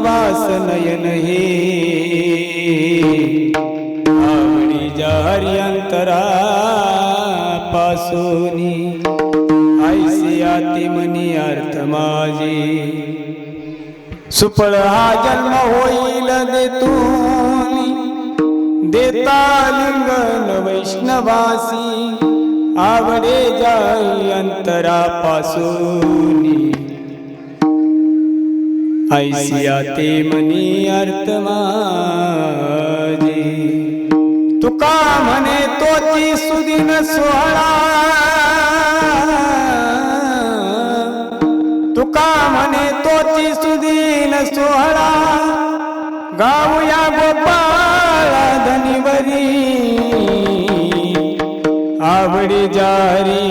श्वास नयन हे आवडी जारी अंतरा पासोनी ऐसे आती मनी अर्थ माझे सुफळ हा जन्म होईल देता लिंगन वैष्णवासी आवडे जाई अंतरा पासोनी ऐसी आते मनी अर्थ माझे तुका म्हणे तोची सुदिन सोहळा तुका म्हणे तोची सुदिन सोहळा गाऊया गोपाळ धनिवरी आवडी जारी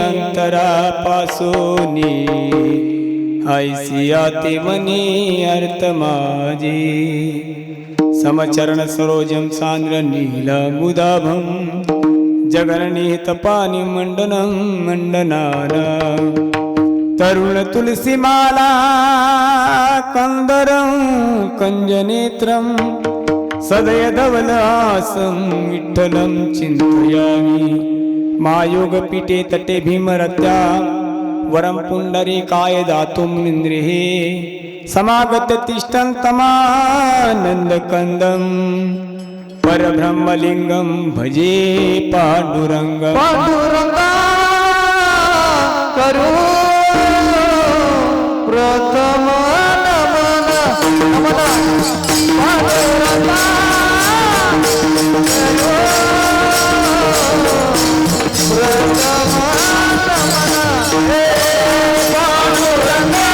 अंतरा पासोनी ऐसी आते मनी अर्थ माझे समचरण सरोजम सांद्र नील मुदाभम जगन्निहित पानी मंडनं मंडनाना तरुण तुलसी माला कंदरं कंजनेत्रं सदय धवलहासं विठ्ठलं चिन्तयामि मायोग पीठे तटे भीमरत्या वरं पुंडरीकाय दातुं निन्द्रिहे समागत तिष्ठन् तमानन्दकन्दं परब्रह्मलिङ्गं भजे पाण्डुरङ्गं पांडुरंगा करू प्रथम नमन नमन पांडुरंगा करू प्रथम नमन हे पांडुरंगा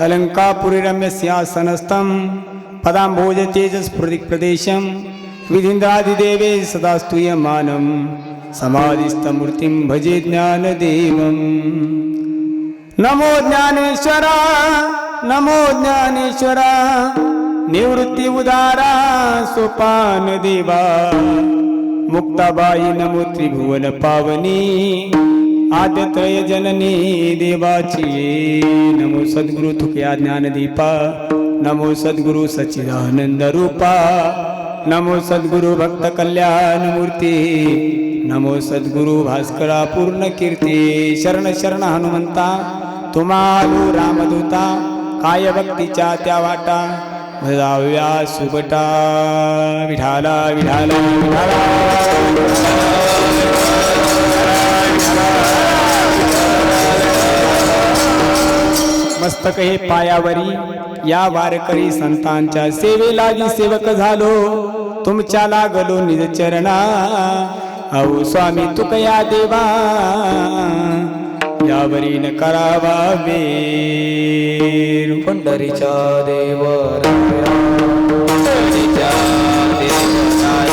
अलंकापुरी रम्य सिंहासनस्थं पदाम्भोज तेजस्फुरिक प्रदेशं विधिन्द्रादिदेवे सदा स्तूयमानं समाधिस्थमूर्तिं भजे ज्ञानदेवं नमो ज्ञानेश्वरा नमो ज्ञानेश्वरा निवृत्ति उदारा सोपान देवा मुक्ताबाई नमो त्रिभुवन पावनी आद्यत्रय जननी देवाची नमो सद्गुरु तुकया ज्ञानदीपा नमो सद्गुरु सच्चिदानंद रूपा नमो सद्गुरु भक्त कल्याण मूर्ती नमो सद्गुरु भास्करा पूर्ण कीर्ती शरण शरण हनुमंता तुम्हालू रामदूता काय भक्तीच्या त्या वाटा भजाव्या सुबटा विठाला विठाला विठाला मस्तक हे पायावरी या वारकरी संतांच्या सेवेलागी सेवक झालो तुमच्या लागलो निज चरणा अहो स्वामी तुकया देवा यावरी न करावा वेर पंढरीच्या देवराया पंढरीच्या देवराया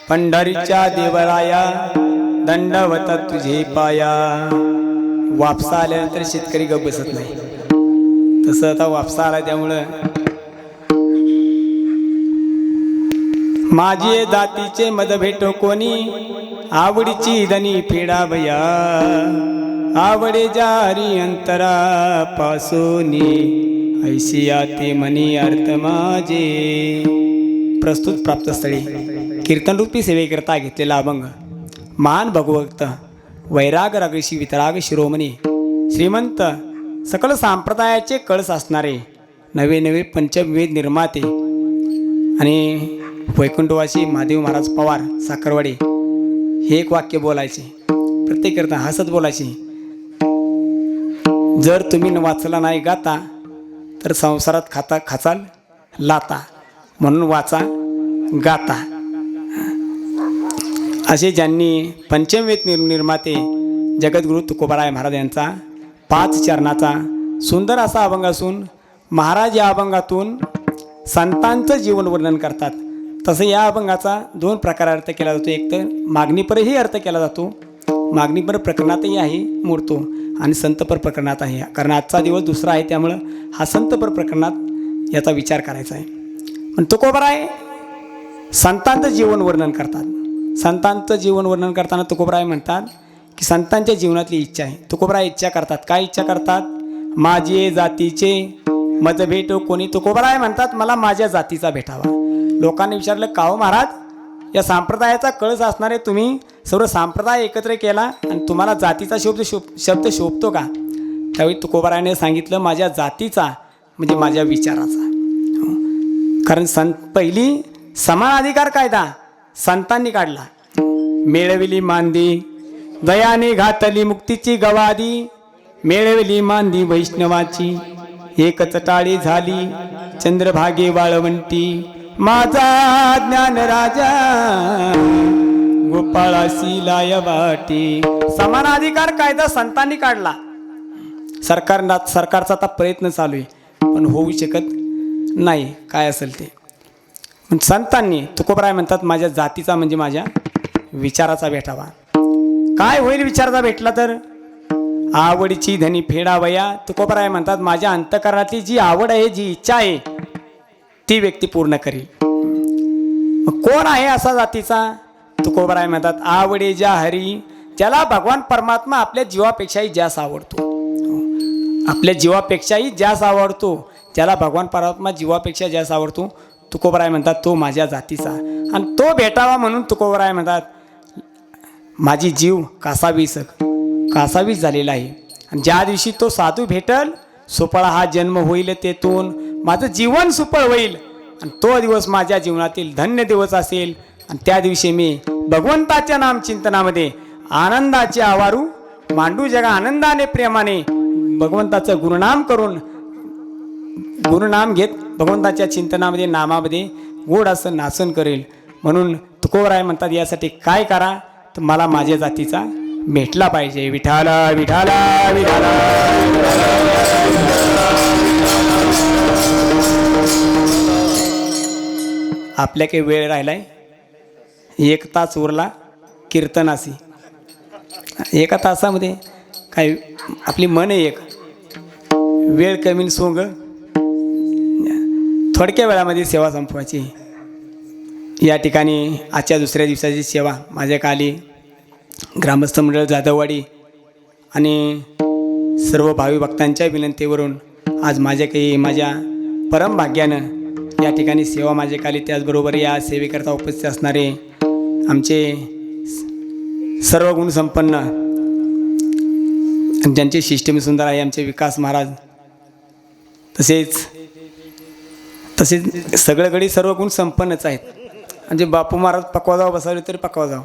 पंढरीच्या देवराया दंडवत तुझे पाया. वापसा आल्यानंतर शेतकरी गप बसत नाही, तसं आता वापसा आला त्यामुळं माझी जातीचे मद भेटो कोणी, आवडीची धनी फेडा भया. आवडे जारी अंतरा पासोनी, ऐशिया ते मनी अर्थ माझे. प्रस्तुत प्राप्तस्थळी कीर्तनरूपी सेवेकरता घेतलेला अभंग महान भगवक्त वैराग रागशी वितराग शिरोमणी श्रीमंत सकल संप्रदायाचे कळस असणारे नवे नवे पंचमवेद निर्माते आणि वैकुंठवासी महादेव महाराज पवार साखरवाडी हे एक वाक्य बोलायचे. प्रत्येक करता हसत बोलायचे. जर तुम्ही वाचला नाही गाता तर संसारात खाचाल लाता, म्हणून वाचा गाता. असे ज्यांनी पंचमवेद निर्माते जगद्गुरु तुकोबाराय महाराज यांचा 5 चरणाचा सुंदर असा अभंग असून महाराज या अभंगातून संतांचं जीवन वर्णन करतात. तसं या अभंगाचा 2 प्रकारे अर्थ केला जातो. एक तर मागणीपरही अर्थ केला जातो, मागणीपर प्रकरणातही आहे मूर्तो, आणि संतपर प्रकरणात आहे. कारण आजचा दिवस दुसरा आहे त्यामुळं हा संतपर प्रकरणात याचा विचार करायचा आहे. पण तुकोबाराय संतांचं जीवन वर्णन करतात. संतांचं जीवन वर्णन करताना तुकोबाराय म्हणतात की संतांच्या जीवनातली इच्छा आहे. तुकोबाराय इच्छा करतात. काय इच्छा करतात? माझे जातीचे मज भेटो कोणी. तुकोबाराय म्हणतात मला माझ्या जातीचा भेटावा. लोकांनी विचारलं का हो महाराज, या संप्रदायाचा कळस असणारे तुम्ही सर्व संप्रदाय एकत्र केला आणि तुम्हाला जातीचा शब्द शोभतो का? त्यावेळी तुकोबारायने सांगितलं माझ्या जातीचा म्हणजे माझ्या विचाराचा. कारण पहिली समान अधिकार कायदा संतांनी काढला. मेळविली मांदी दयाने घातली मुक्तीची गवादी. मेळविली मांदी वैष्णवाची एकच टाळी झाली चंद्रभागे वाळवंटी. माझा ज्ञान राजा गोपाळासी लाय वाटी. समान अधिकार कायदा संतांनी काढला. सरकारचा आता प्रयत्न चालू आहे पण होऊ शकत नाही. काय असेल ते संतांनी तुकोबाराय म्हणतात माझ्या जातीचा म्हणजे माझ्या विचाराचा भेटावा. काय होईल विचाराचा भेटला तर? आवडीची धनी फेडावया. तुकोबाराय म्हणतात माझ्या अंतःकरणातली जी आवड आहे, जी इच्छा आहे ती व्यक्ती पूर्ण करेल. मग कोण आहे असा जातीचा? तुकोबाराय म्हणतात आवडे ज्या हरी, ज्याला भगवान परमात्मा आपल्या जीवापेक्षाही जास्त आवडतो. आपल्या जीवापेक्षाही जास्त आवडतो, ज्याला भगवान परमात्मा जीवापेक्षा जास्त आवडतो, तुकोबाराय म्हणतात तो माझ्या जातीचा. आणि तो भेटावा म्हणून तुकोबाराय म्हणतात माझी जीव कासावीस झालेला आहे. आणि ज्या दिवशी तो साधू भेटल सुफळ हा जन्म होईल, तेथून माझं जीवन सुफळ होईल आणि तो दिवस माझ्या जीवनातील धन्य दिवस असेल. आणि त्या दिवशी मी भगवंताच्या नामचिंतनामध्ये आनंदाचे आवारू मांडू जगा आनंदाने प्रेमाने भगवंताचं गुरुनाम घेत भगवंताच्या चिंतनामध्ये नामामध्ये गोड असं नाचन करेल. म्हणून तुकोबाराय म्हणतात यासाठी काय करा तर मला माझ्या जातीचा भेटला पाहिजे. विठाला विठाला विठाला. आपल्या काही वेळ राहिलाय, 1 तास उरला कीर्तनासी. 1 तासामध्ये काय आपली मन आहे, एक वेळ कमी सोंग थोडक्या वेळामध्ये सेवा संपवायची. या ठिकाणी आजच्या दुसऱ्या दिवसाची सेवा माझ्या काली ग्रामस्थ मंडळ जाधववाडी आणि सर्व भावी भक्तांच्या विनंतीवरून आज माझ्या परम भाग्यानं या ठिकाणी सेवा माझे काली, त्याचबरोबर या सेवेकरता उपस्थित असणारे आमचे सर्व गुणसंपन्न ज्यांचे सिस्टीम सुंदर आहे आमचे विकास महाराज, तसेच सगळीकडे सर्व गुण संपन्नच आहेत. म्हणजे बापू महाराज पकवाजाव बसवले तरी पकवाजाव.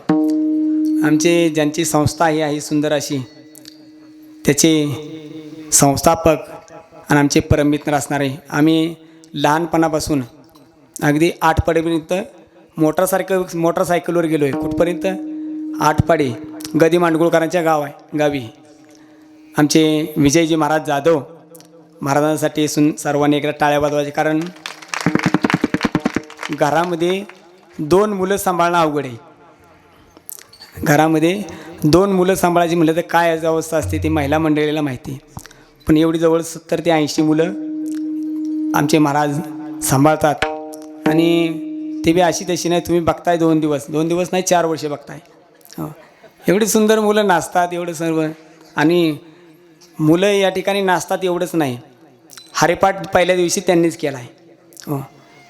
आमचे ज्यांची संस्था आहे सुंदर अशी, त्याचे संस्थापक आणि आमचे परममित्र असणारे, आम्ही लहानपणापासून अगदी 8 पाडीपर्यंत मोटरसायकलवर गेलो आहे. कुठपर्यंत? 8 पाडी गदी मांडगुळकरांच्या गावी. आमचे विजयजी महाराज जाधव महाराजांसाठी सर्वांनी एकदा टाळ्या वाजवायचे. कारण घरामध्ये 2 मुलं सांभाळणं अवघड आहे. घरामध्ये 2 मुलं सांभाळायची म्हटलं तर काय अवस्था असते ती महिला मंडळीला माहिती. पण एवढी जवळ 70 ते 80 मुलं आमचे महाराज सांभाळतात. आणि ते बी अशी तशी नाही, तुम्ही बघताय 2 दिवस नाही 4 वर्षे बघताय. एवढी सुंदर मुलं नाचतात, एवढं सर्व. आणि मुलं या ठिकाणी नाचतात एवढंच नाही, हरिपाठ पहिल्या दिवशी त्यांनीच केला आहे.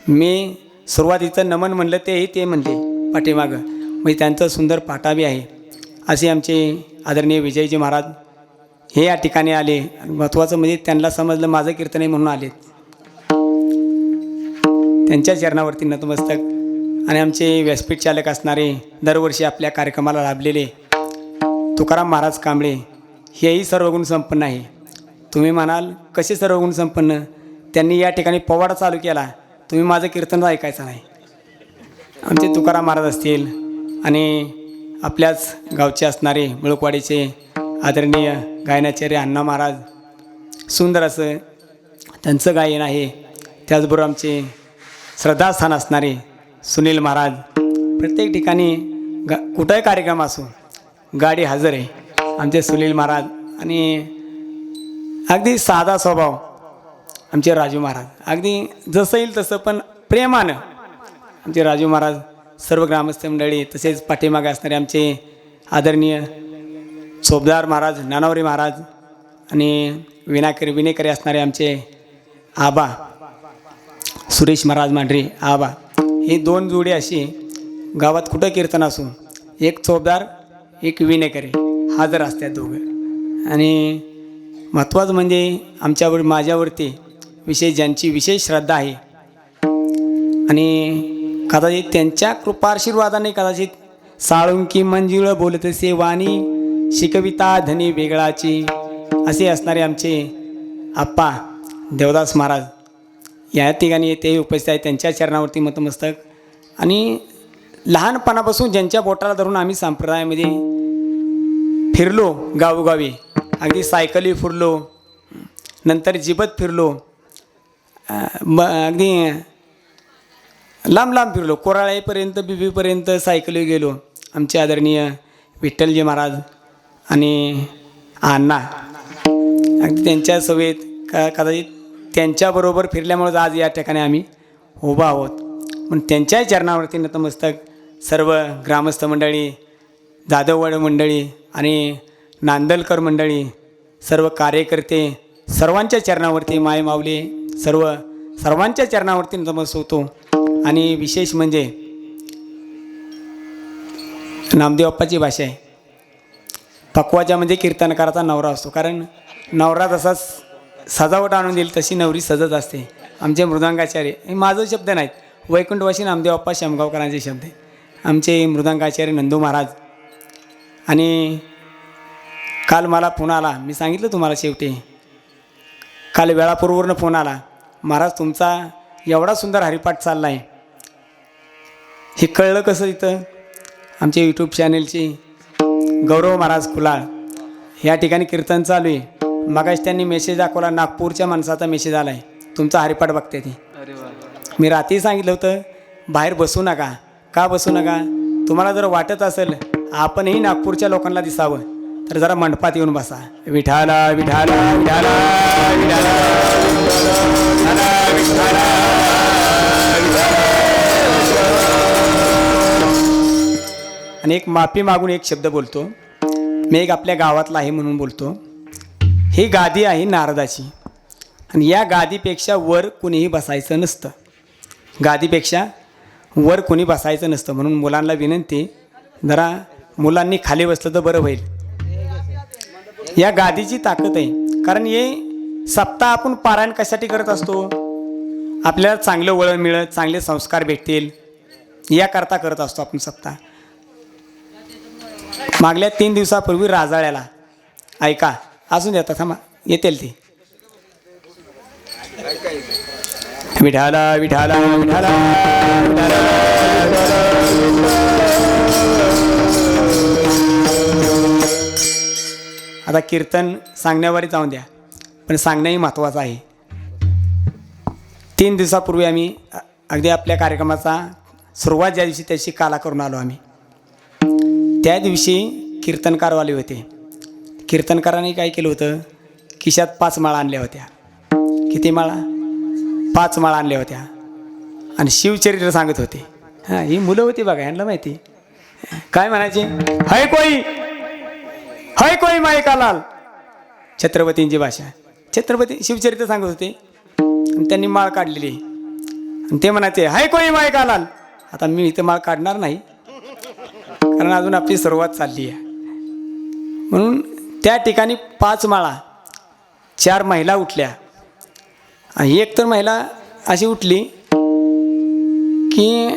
मी सुरुवातीचं नमन म्हणलं ते म्हणले पाठीमागं, म्हणजे त्यांचं सुंदर पाटा बी आहे. असे आमचे आदरणीय विजयजी महाराज हे या ठिकाणी आले. महत्त्वाचं म्हणजे त्यांना समजलं माझं कीर्तन आहे म्हणून आले. त्यांच्या चरणावरती नतमस्तक. आणि आमचे व्यासपीठ चालक असणारे दरवर्षी आपल्या कार्यक्रमाला लाभलेले तुकाराम महाराज कांबळे, हेही सर्वगुण संपन्न आहे. तुम्ही म्हणाल कसे सर्वगुण संपन्न? त्यांनी या ठिकाणी पोवाडा चालू केला, तुम्ही माझं कीर्तन ऐकायचं नाही. आमचे तुकाराम महाराज असतील आणि आपल्याच गावचे असणारे मुळकवाडीचे आदरणीय गायनाचार्य अण्णा महाराज, सुंदर असं त्यांचं गायन आहे. त्याचबरोबर आमचे श्रद्धास्थान असणारे सुनील महाराज, प्रत्येक ठिकाणी कुठंही कार्यक्रम असो गाडी हजर आहे आमचे सुनील महाराज. आणि अगदी साधा स्वभाव आमचे राजू महाराज, अगदी जसं येईल तसं पण प्रेमानं आमचे राजू महाराज, सर्व ग्रामस्थ मंडळी, तसेच पाठीमागे असणारे आमचे आदरणीय सोबदार महाराज नानावरी महाराज आणि विनेकरी असणारे आमचे आबा सुरेश महाराज मांढरे आबा, हे 2 जोडी अशी गावात कुठं कीर्तन असो, एक चोपदार एक विनेकरी हजर असतात दोघं. आणि महत्त्वाचं म्हणजे माझ्यावरती ज्यांची विशेष श्रद्धा आहे आणि कदाचित त्यांच्या कृपाशीर्वादाने कदाचित साळुंकी मंजुळ बोलतसे वाणी शिकविता धनी वेगळाची, असे असणारे आमचे आप्पा देवदास महाराज या ठिकाणी ते उपस्थित आहेत. त्यांच्या चरणावरती नतमस्तक. आणि लहानपणापासून ज्यांच्या बोटाला धरून आम्ही संप्रदायामध्ये फिरलो, गावोगावी अगदी सायकली फिरलो, नंतर जिबत फिरलो, अगदी लांब फिरलो, कोराळेपर्यंत बिबीपर्यंत सायकली गेलो. आमचे आदरणीय विठ्ठलजी महाराज आणि अण्णा, अगदी त्यांच्या सवयीत कदाचित त्यांच्याबरोबर फिरल्यामुळं आज या ठिकाणी आम्ही उभा आहोत. पण त्यांच्या चरणावरती नतमस्तक. सर्व ग्रामस्थ मंडळी, जाधववाड मंडळी आणि नांदलकर मंडळी, सर्व कार्यकर्ते, सर्वांच्या चरणावरती माय माऊली, सर्वांच्या चरणावरती नतमस्तक होतो. आणि विशेष म्हणजे नामदेव बाप्पाची भाषा आहे. पकवाजा म्हणजे कीर्तनकाराचा नवरा असतो, कारण नवरा तसाच सजावट आणून देईल तशी नवरी सजत असते. आमचे मृदंगाचार्य, हे माझं शब्द नाहीत, वैकुंठवासी नामदेव बाप्पा शेमगावकरांचे शब्द आहे. आमचे मृदंगाचार्य नंदू महाराज. आणि काल मला फोन आला, मी सांगितलं तुम्हाला शेवटी, काल वेळापूर्वरनं फोन आला, महाराज तुमचा एवढा सुंदर हरिपाठ चालला आहे. हे कळलं कसं? इथं आमचे यूट्यूब चॅनलचे गौरव महाराज कुलाळ या ठिकाणी कीर्तन चालू आहे. मगाशी त्यांनी मेसेज दाखवला, नागपूरच्या माणसाचा मेसेज आला आहे, तुमचा हरिपाठ बघते ती. मी रात्री सांगितलं होतं बाहेर बसू नका. का बसू नका? तुम्हाला जर वाटत असेल आपणही नागपूरच्या लोकांना दिसावं तर जरा मंडपात येऊन बसा. विठाला विठाला विठाला विठाला विठाला. आणि एक माफी मागून एक शब्द बोलतो. मी एक आपल्या गावातला आहे म्हणून बोलतो. ही गादी आहे नारदाची आणि या गादीपेक्षा वर कुणीही बसायचं नसतं. गादीपेक्षा वर कुणी बसायचं नसतं. म्हणून मुलांना विनंती, जरा मुलांनी खाली बसलं तर बरं होईल. या गादीची ताकद आहे. कारण हे सप्ताह आपण पारायण कशासाठी करत असतो? आपल्याला चांगलं वळण मिळत, चांगले संस्कार भेटतील याकरता करत असतो आपण सप्ताह. मागल्या 3 दिवसापूर्वी राजाळ्याला, ऐका, असून देतात थांबा, येतील ती. विठाला विठाला विठाला आता कीर्तन सांगण्यावरही जाऊन द्या, पण सांगणंही महत्त्वाचं आहे. 3 दिवसापूर्वी आम्ही अगदी आपल्या कार्यक्रमाचा सुरुवात ज्या दिवशी त्याची काला करून आलो आम्ही, त्या दिवशी कीर्तनकारवाले होते. कीर्तनकारांनी काय केलं होतं, खिशात 5 माळा आणल्या होत्या. किती माळा? 5 माळा आणल्या होत्या. आणि शिवचरित्र सांगत होते. हां, ही मुलं होती बघा, यांना माहिती. काय म्हणायचे? हाय कोई मायकालाल. छत्रपतींची भाषा. छत्रपती शिवचरित्र सांगत होते आणि त्यांनी माळ काढलेली आणि ते म्हणायचे हाय कोई मायकालाल. आता मी इथं माळ काढणार नाही, कारण अजून आपली सुरुवात चालली आहे. म्हणून त्या ठिकाणी 5 माळा, 4 महिला उठल्या आणि एक तर महिला अशी उठली की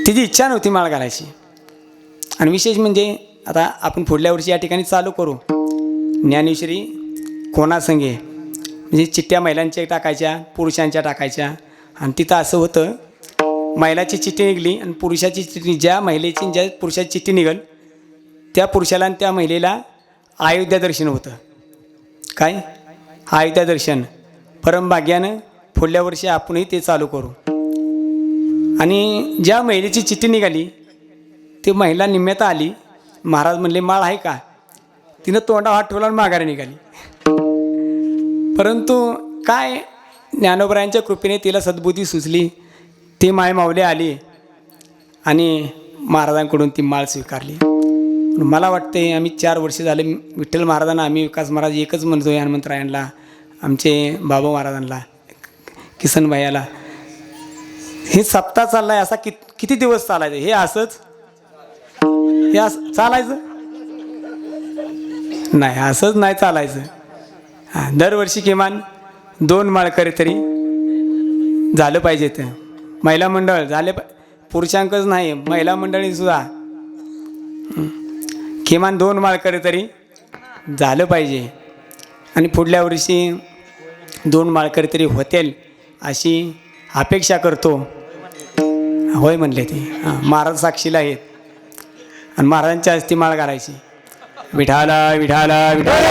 तिची इच्छा नव्हती माळ घालायची. आणि विशेष म्हणजे आता आपण पुढल्या वर्षी या ठिकाणी चालू करू ज्ञानेश्वरी कोणासंगे, म्हणजे चिठ्ठ्या महिलांच्या टाकायच्या, पुरुषांच्या टाकायच्या. आणि तिथं असं होतं, महिलाची चिठ्ठी निघली आणि पुरुषाची चिठ्ठी, ज्या महिलेची ज्या पुरुषाची चिठ्ठी निघल त्या पुरुषाला आणि त्या महिलेला अयोध्या दर्शन होतं. काय? अयोध्या दर्शन. परमभाग्यानं पुढल्या वर्षी आपणही ते चालू करू. आणि ज्या महिलेची चिठ्ठी निघाली ती महिला निम्म्यात आली. महाराज म्हणले माळ आहे का? तिनं तोंडा हात ठेवला आणि माघारी निघाली. परंतु काय, ज्ञानोबरायांच्या कृपेने तिला सद्बुद्धी सुचली. ती माय माऊली आली आणि महाराजांकडून ती माळ स्वीकारली. मला वाटते आम्ही 4 वर्ष झाले विठ्ठल महाराजांना, आम्ही विकास महाराज एकच म्हणतो, हनुमंतरायांना, आमचे बाबा महाराजांना, किसन भाईला. हे सप्ताह चाललाय असा किती दिवस चालायचं? हे असंच हे चालायचं नाही, असंच नाही चालायचं. हां, दरवर्षी किमान 2 माळकरी तरी झालं पाहिजे. ते महिला मंडळ झाले, पुरुषांकच नाही, महिला मंडळीसुद्धा किमान 2 माळकरी तरी झालं पाहिजे. आणि पुढल्या वर्षी 2 माळकरी तरी होतील अशी अपेक्षा करतो. होय म्हणले ते. हां, महाराज साक्षीला आहेत आणि महाराजांच्या हस्ती माळ घालायची. विठाला विठाला विठाला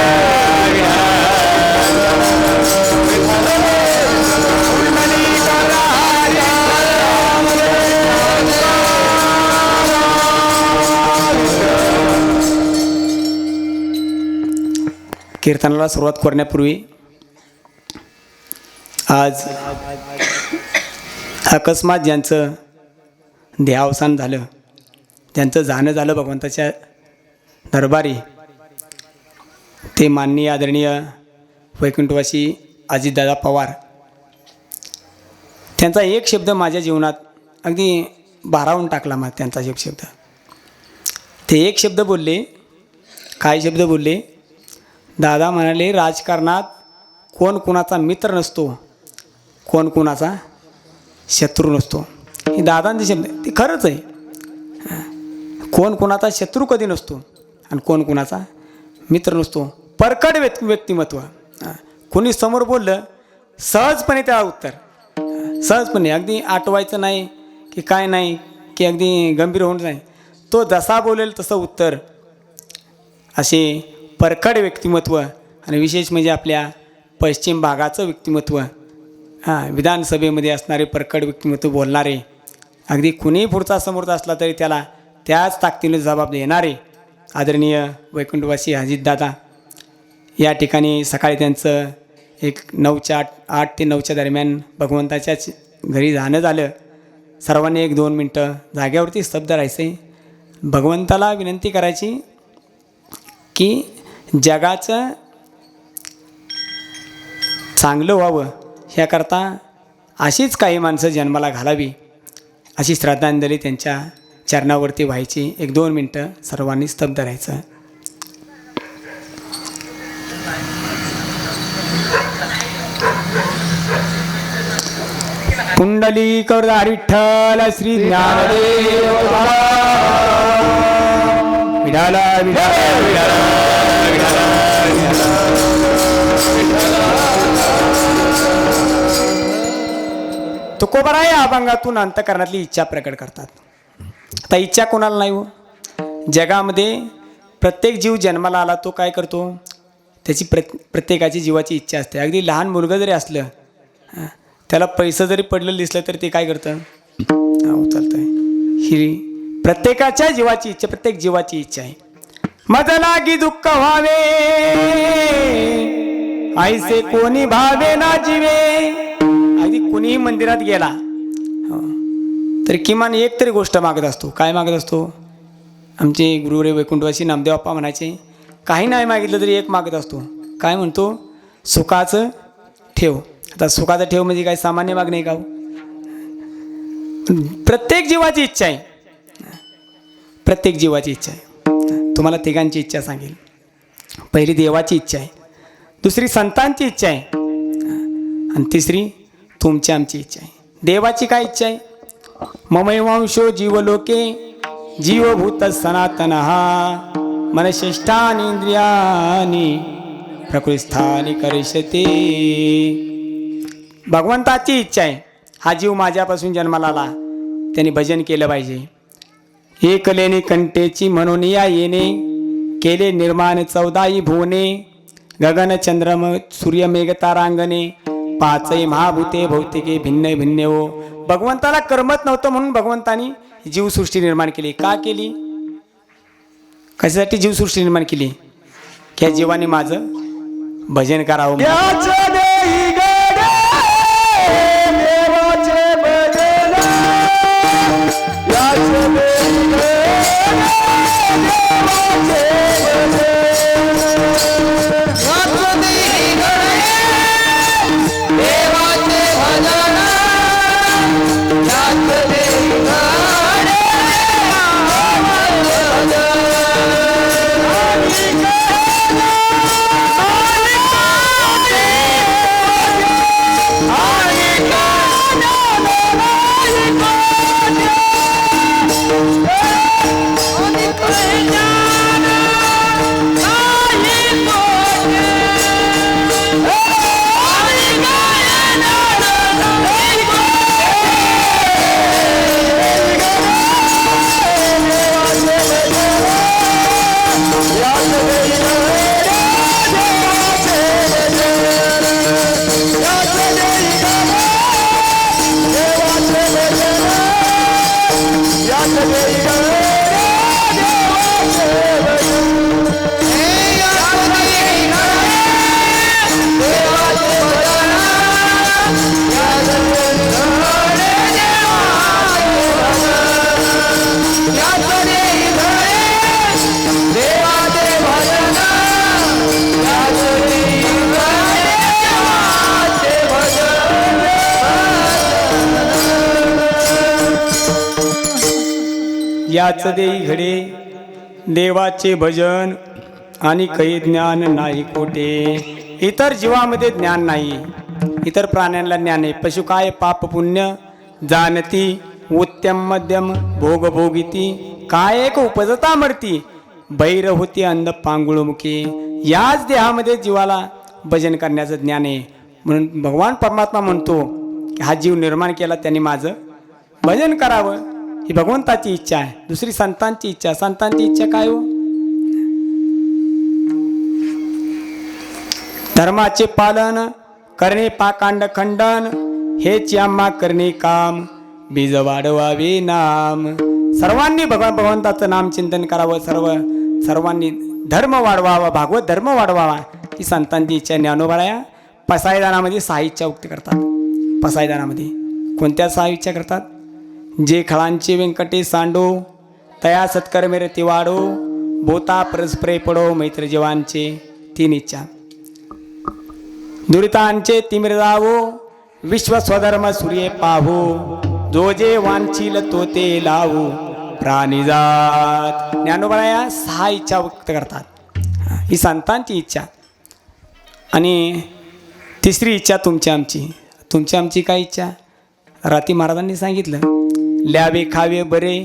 कीर्तनाला सुरुवात करण्यापूर्वी आज अकस्मात ज्यांचं देहावसान झालं, ज्यांचं जाणं झालं भगवंताच्या दरबारी, ते माननीय आदरणीय वैकुंठवासी अजितदादा पवार. त्यांचा एक शब्द माझ्या जीवनात अगदी भारावून टाकला. मग त्यांचा एक शब्द, ते एक शब्द बोलले. काय शब्द बोलले? दादा म्हणाले, राजकारणात कोण कुणाचा मित्र नसतो, कोण कुणाचा शत्रू नसतो. हे दादांचे शब्द, ते खरंच आहे. कोण कुणाचा शत्रू कधी नसतो आणि कोण कुणाचा मित्र नसतो. परकड व्यक्तिमत्व. कोणी समोर बोललं सहजपणे त्याला उत्तर, सहजपणे, अगदी आठवायचं नाही की काय नाही, की अगदी गंभीर होऊन नाही, तो जसा बोलेल तसं उत्तर. असे परखड व्यक्तिमत्व. आणि विशेष म्हणजे आपल्या पश्चिम भागाचं व्यक्तिमत्व. हां, विधानसभेमध्ये असणारे परखड व्यक्तिमत्व बोलणारे, अगदी कुणीही पुढचा समोरचा असला तरी त्याला त्याच ताकदीने जबाब देणारे आदरणीय वैकुंठवासी अजितदादा. या ठिकाणी सकाळी त्यांचं एक 8 ते 9च्या दरम्यान भगवंताच्याच घरी जाणं झालं. सर्वांनी 1-2 मिनटं जाग्यावरती स्तब्ध राहायचे. भगवंताला विनंती करायची की जगाचं चांगलं व्हावं ह्याकरता अशीच काही माणसं जन्माला घालावी, अशी श्रद्धांजली त्यांच्या चरणावरती व्हायची. 1-2 मिनटं सर्वांनी स्तब्ध राहायचं. कुंडली करदार विठ्ठल श्री ज्ञानदेव विठाला विठाला तुकोबराय या अभंगातून अंतःकरणातली इच्छा प्रकट करतात. आता इच्छा कोणाला नाही हो. जगामध्ये प्रत्येक जीव जन्माला आला तो काय करतो, त्याची प्रत्येकाची जीवाची इच्छा असते. अगदी लहान मुलगा जरी असलं, त्याला पैसे जरी पडलेलं दिसलं तर ते काय करतं, चालतंय. ही प्रत्येकाच्या जीवाची इच्छा, प्रत्येक जीवाची इच्छा आहे. मज लागी दुःख व्हावे ऐसे कोणी भावे ना जीवे. अगदी कुणीही मंदिरात गेला तर किमान एक तरी गोष्ट मागत असतो. काय मागत असतो? आमचे गुरुवरे वैकुंठवासी नामदेव बाप्पा म्हणायचे, काही नाही मागितलं तरी एक मागत असतो. काय म्हणतो? सुखाचं ठेव. आता सुखाचं ठेव म्हणजे काय सामान्य मागणं आहे का? प्रत्येक जीवाची इच्छा आहे, प्रत्येक जीवाची इच्छा आहे. तुम्हाला तिघांची इच्छा सांगेल. पहिली देवाची इच्छा आहे, दुसरी संतांची इच्छा आहे, आणि तिसरी तुमची आमची इच्छा आहे. देवाची काय इच्छा आहे? ममैवांशो जीवलोके जीवभूत सनातन मनश्रेष्ठानि इंद्रियानि प्रकृतीस्थानी करिष्यते. भगवंताची इच्छा आहे, हा जीव माझ्यापासून जन्माला आला, त्यांनी भजन केलं पाहिजे. एकलेने कंटेची म्हणून या येणे केले निर्माण 14 भुवने गगन चंद्रम सूर्य मेघ तारांगणे 5 महाभूते भौतिके भिन्न भिन्न हो. भगवंताला करमत नव्हतं म्हणून भगवंतानी जीवसृष्टी निर्माण केली. का केली? कशासाठी जीवसृष्टी निर्माण केली? की या जीवाने माझं भजन करावं. याच देई घडे देवाचे भजन आणि काही ज्ञान नाही कोठे. इतर जीवामध्ये ज्ञान नाही, इतर प्राण्यांना ज्ञान आहे. पशु काय पाप पुण्य जाणती उत्तम मध्यम भोग भोगिती काय एक उपजता मरती बैर होती अंध पांगुळमुखी. याच देहामध्ये जीवाला भजन करण्याचं ज्ञान आहे. म्हणून भगवान परमात्मा म्हणतो की हा जीव निर्माण केला त्यांनी माझं भजन करावं. ही भगवंताची इच्छा आहे. दुसरी संतांची इच्छा. संतांची इच्छा काय हो? धर्माचे पालन करणे पाकांड खंडन हेच आम्हा करणे काम बीज वाढवावे नाम. सर्वांनी भगवंताचं नाम चिंतन करावं. सर्वांनी धर्म वाढवावा, भागवत धर्म वाढवावा. ही संतांची इच्छा. ज्ञानोबाया पसायदानामध्ये 6 इच्छा उक्त करतात. पसायदानामध्ये कोणत्या 6 इच्छा करतात? जे खळांचे व्यंकटे सांडो तया सत्कर्मे रती वाढो बोता परस्परे पडो मैत्र जीवांचे 3 इच्छा. दुरितांचे तिमिर जावो विश्व स्वधर्म सूर्य पाहू जो जे वांछील तो ते लावू प्राणीजात. ज्ञानोबा या 6 इच्छा व्यक्त करतात. ही संतांची इच्छा. आणि तिसरी इच्छा तुमची आमची काय इच्छा? राती महाराजांनी सांगितलं, ल्यावे खावे बरे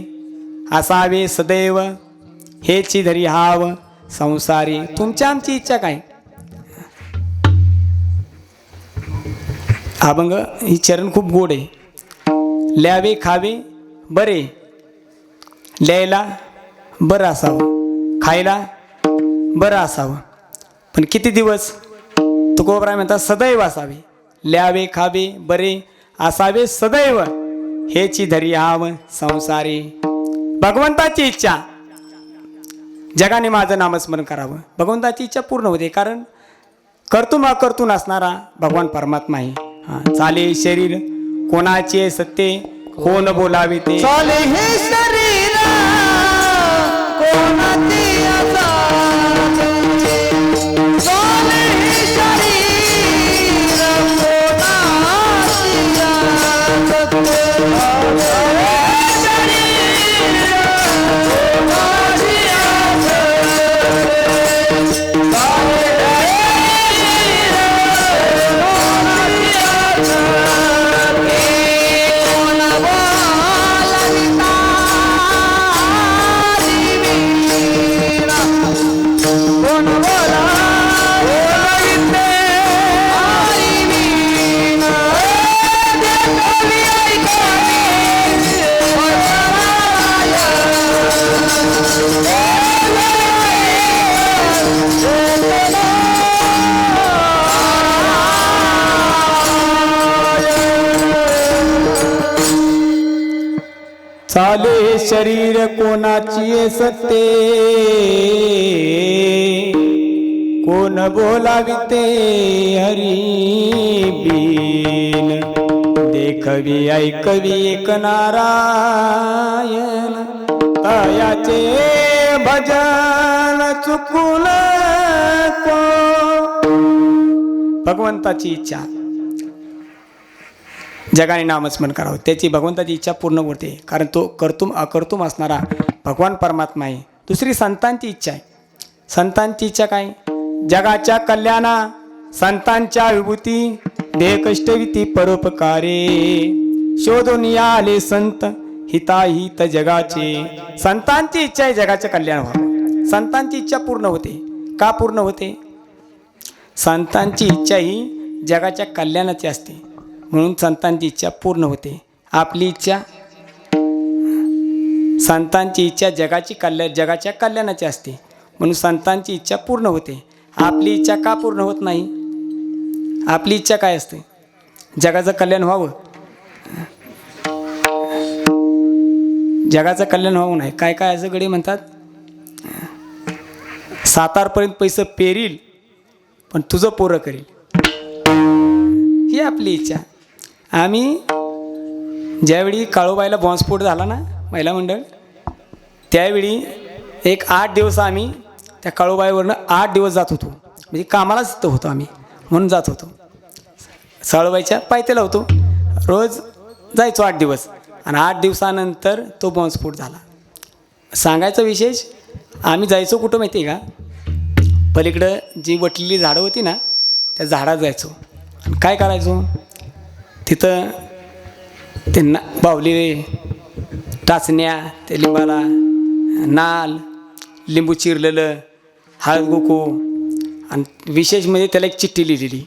असावे सदैव हेची धरी हाव संसारी. तुमच्या आमची इच्छा काय? अभंग ही चरण खूप गोड आहे. ल्यावे खावे बरे, ल्यायला बरं असावं, खायला बरं असावं, पण किती दिवस? तुकोबराय म्हणतात सदैव असावे. ल्यावे खावे बरे असावे सदैव हेची धरी हाव संसारी. भगवंताची इच्छा, जगाने माझं नामस्मरण करावं. भगवंताची इच्छा पूर्ण होते, कारण कर्तुम अकर्तून असणारा भगवान परमात्मा आहे. चाले शरीर कोणाचे सत्य कोण बोलावे ते. चाले हे शरीर कोणाचे असावे. चाले हे शरीर कोणाचे चाले शरीर कोणाची सत्ते कोण बोलाविते हरी बीन. देखवी ऐकवी एक नारायण तयाचे भजन चुकून को. भगवंताची इच्छा, जगाने नामस्मरण करावं, त्याची भगवंताची इच्छा पूर्ण होते, कारण तो कर्तुम अकर्तुम असणारा भगवान परमात्मा आहे. दुसरी संतांची इच्छा आहे. संतांची इच्छा काय? जगाच्या कल्याणा संतांच्या विभूती देह कष्टविती परोपकारे शोधून आले संत हिताहित जगाचे. संतांची इच्छा आहे जगाचे कल्याण व्हावं. संतांची इच्छा पूर्ण होते. का पूर्ण होते? संतांची इच्छा ही जगाच्या कल्याणाची असते, म्हणून संतांची इच्छा पूर्ण होते. आपली इच्छा, संतांची इच्छा जगाच्या कल्याणाची असते, म्हणून संतांची इच्छा पूर्ण होते. आपली इच्छा का पूर्ण होत नाही? आपली इच्छा काय असते? जगाचं कल्याण व्हावं. जगाचं कल्याण व्हावं नाही. काय काय असं गडी म्हणतात, 7 पैसे पेरील पण तुझं पोरं करील. ही आपली इच्छा. आम्ही ज्यावेळी काळूबाईला बॉम्बस्फोट झाला ना महिला मंडळ, त्यावेळी एक 8 दिवस आम्ही त्या काळूबाईवरनं 8 दिवस जात होतो. म्हणजे कामालाच तर होतो आम्ही, म्हणून जात होतो. साळूबाईच्या पायथ्याला होतो, रोज जायचो 8 दिवस. आणि 8 दिवसानंतर तो बॉम्बस्फोट झाला. सांगायचं विशेष, आम्ही जायचो कुठं माहिती आहे का? पलीकडं जी वटलेली झाडं होती ना, त्या झाडात जायचो. आणि काय करायचो तिथं? ते बावली टाचण्या, ते लिंबाला नाल, लिंबू चिरलेलं, हळद कुकू, आणि विशेष म्हणजे त्याला एक चिठ्ठी लिहिलेली.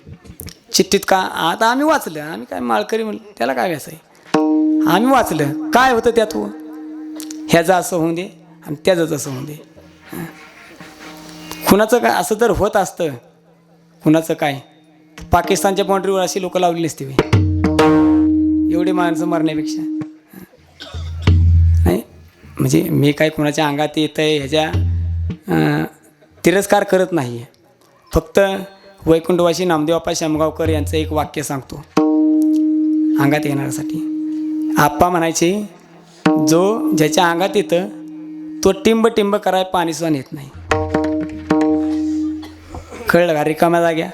चिठ्ठीत का, आता आम्ही वाचलं, आम्ही काय माळकरी म्हणलं त्याला काय व्यास आहे, आम्ही वाचलं काय होतं त्यात. ह्याचं असं होऊन दे आणि त्याचं असं होऊन दे. कुणाचं काय असं तर होत असतं, कुणाचं काय. पाकिस्तानच्या बाउंड्रीवर अशी लोक लावली नसते एवढी माणसं मरण्यापेक्षा. नाही म्हणजे मी काय कुणाच्या अंगात येत आहे ह्याच्या तिरस्कार करत नाही आहे. फक्त वैकुंठवासी नामदेवप्पा शामगावकर यांचं एक वाक्य सांगतो अंगात येणाऱ्यासाठी. आप्पा म्हणायचे, जो ज्याच्या अंगात येतं तो टिंब टिंब कराय पाणीसुद्धा नेत नाही. कळलं का? रिकाम्या जाग्या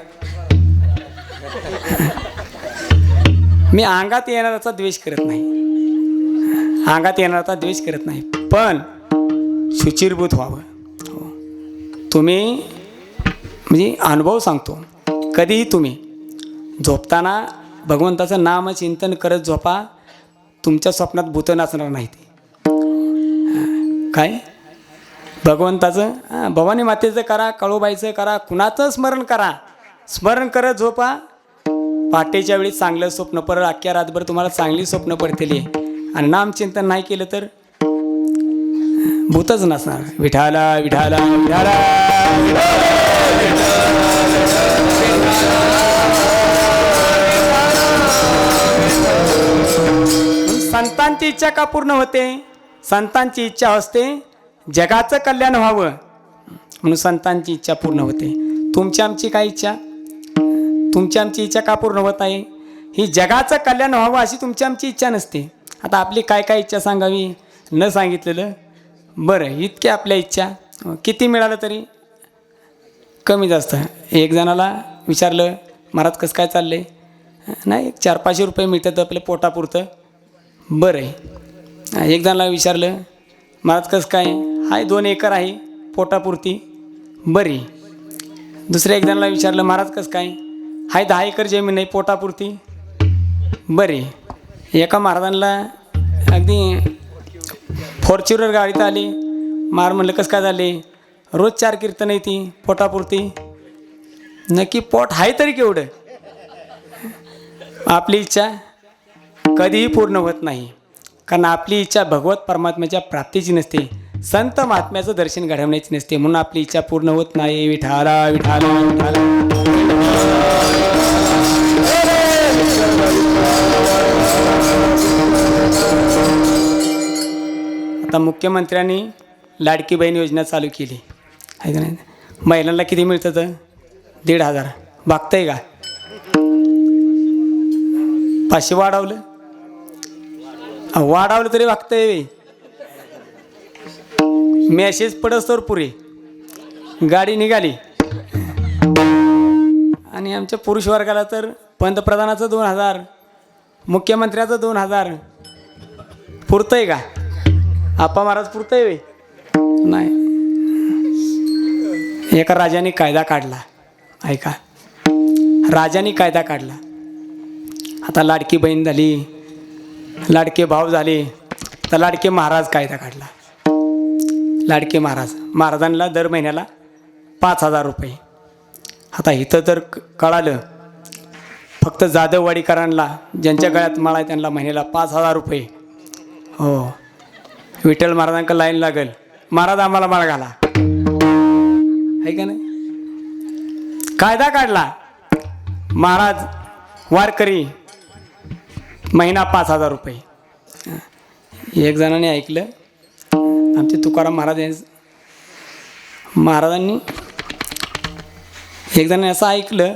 मी अंगात येणाराचा द्वेष करत नाही, अंगात येणाराचा द्वेष करत नाही, पण शुचिरभूत व्हावं. हो. तुम्ही म्हणजे अनुभव सांगतो, कधीही तुम्ही झोपताना भगवंताचं नामचिंतन करत झोपा. तुमच्या स्वप्नात भूत नाचणार नाही ते. काय भगवंताचं भवानी मातेचं करा, कळूबाईचं करा, कुणाचं स्मरण करा, स्मरण करत झोपा. पहाटेच्या वेळी चांगलं स्वप्न परत अख्ख्या रातभर तुम्हाला चांगली स्वप्न पडतील. आणि नामचिंतन नाही केलं तर भूतच नसणार. विठाला विठाला विठाला. संतांची इच्छा का पूर्ण होते? संतांची इच्छा असते जगाचं कल्याण व्हावं, म्हणून संतांची इच्छा पूर्ण होते. तुमची आमची काय इच्छा? तुमची आमची इच्छा का पूर्ण होत आहे? ही जगाचं कल्याण व्हावं अशी तुमची आमची इच्छा नसते. आता आपली काय काय इच्छा सांगावी न सांगितलेलं बरं. इतके आपल्या इच्छा किती मिळालं तरी कमी जास्त. एक जणाला विचारलं, महाराज कसं काय चाललं आहे? नाही, 400-500 रुपये मिळतात आपल्या पोटापुरतं, बरं आहे. एक जणाला विचारलं, महाराज कसं काय? हाय 2 एकर आहे पोटापुरती, बरी. दुसऱ्या एक जणाला विचारलं, महाराज कसं काय? हाय 10 एकर जमीन आहे पोटापुरती, बरी. एका महाराजांना अगदी फॉर्च्युनर गाडीत आली. महाराज म्हणलं कसं काय झाले? रोज 4 कीर्तन आहे ती पोटापुरती. नक्की पोट आहे तरी केवढं? आपली इच्छा कधीही पूर्ण होत नाही, कारण आपली इच्छा भगवत परमात्म्याच्या प्राप्तीची नसते, संत महात्म्याचं दर्शन घडवण्याची नसते. म्हणून आपली इच्छा पूर्ण होत नाही. विठाला विठाला विठाला. आता मुख्यमंत्र्यांनी लाडकी बहीण योजना चालू केली आहे का नाही? महिलांना किती मिळतं? 1,500. बघताय का? 500 वाढवलं, वाढवलं तरी बघताय. मेसेज पडस्तोवर पुरे गाडी निघाली. आणि आमच्या पुरुष वर्गाला तर पंतप्रधानाचं 2,000, मुख्यमंत्र्याचं 2,000 पुरतंय का? आप्पा महाराज पुरतंय वे? नाही. एका राजाने कायदा काढला, ऐका, राजाने कायदा काढला. आता लाडकी बहीण झाली, लाडके भाव झाले, तर लाडके महाराज कायदा काढला. लाडके महाराजांना दर महिन्याला 5,000 रुपये. आता इथं तर कळालं फक्त जाधववाडीकरांना, ज्यांच्या गळ्यात माळा आहे त्यांना महिन्याला 5,000 रुपये. हो, विठ्ठल महाराजांका लाईन लागल, महाराज आम्हाला माळ घाला, आहे का नाही? कायदा काढला. महाराज वारकरी महिना 5,000 रुपये. एक जणाने ऐकलं, आमचे तुकाराम महाराजांनी एक जणाने असं ऐकलं,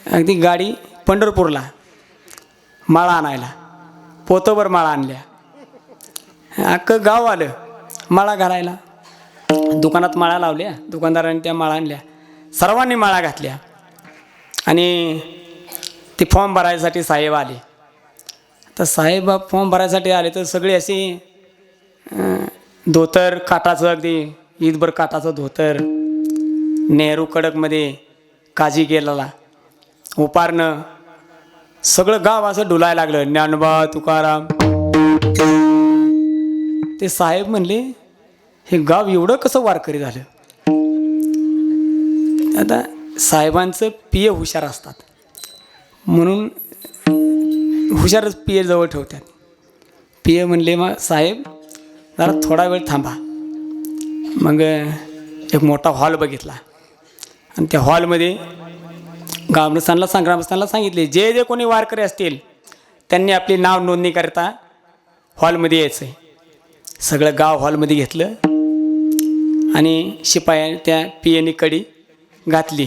अगदी गाडी पंढरपूरला माळा आणायला, पोतभर माळा आणल्या. अख्खं गाव आलं माळा घालायला. दुकानात माळा लावल्या, दुकानदारांनी त्या माळा आणल्या, सर्वांनी माळा घातल्या. आणि ते फॉर्म भरायसाठी साहेब आले. तर साहेब फॉर्म भरायसाठी आले तर सगळे असे धोतर काटाचं, अगदी ईदभर काटाचं धोतर, नेहरू कडकमध्ये काजी केलेला, उपारणं, सगळं गाव असं डुलायला लागलं. ज्ञानोबा तुकाराम. ते साहेब म्हणले, हे गाव एवढं कसं वारकरी झालं? आता साहेबांचं पिये हुशार असतात, म्हणून हुशारच पिये जवळ ठेवतात. पिये म्हणले, मग साहेब जरा थोडा वेळ थांबा. मग एक मोठा हॉल बघितला आणि त्या हॉलमध्ये ग्रामस्थांना सांगितले, जे जे कोणी वारकरी असतील त्यांनी आपली नाव नोंदणी करता हॉलमध्ये यायचं आहे. सगळं गाव हॉलमध्ये घेतलं आणि शिपाया त्या पियेनी कडी घातली.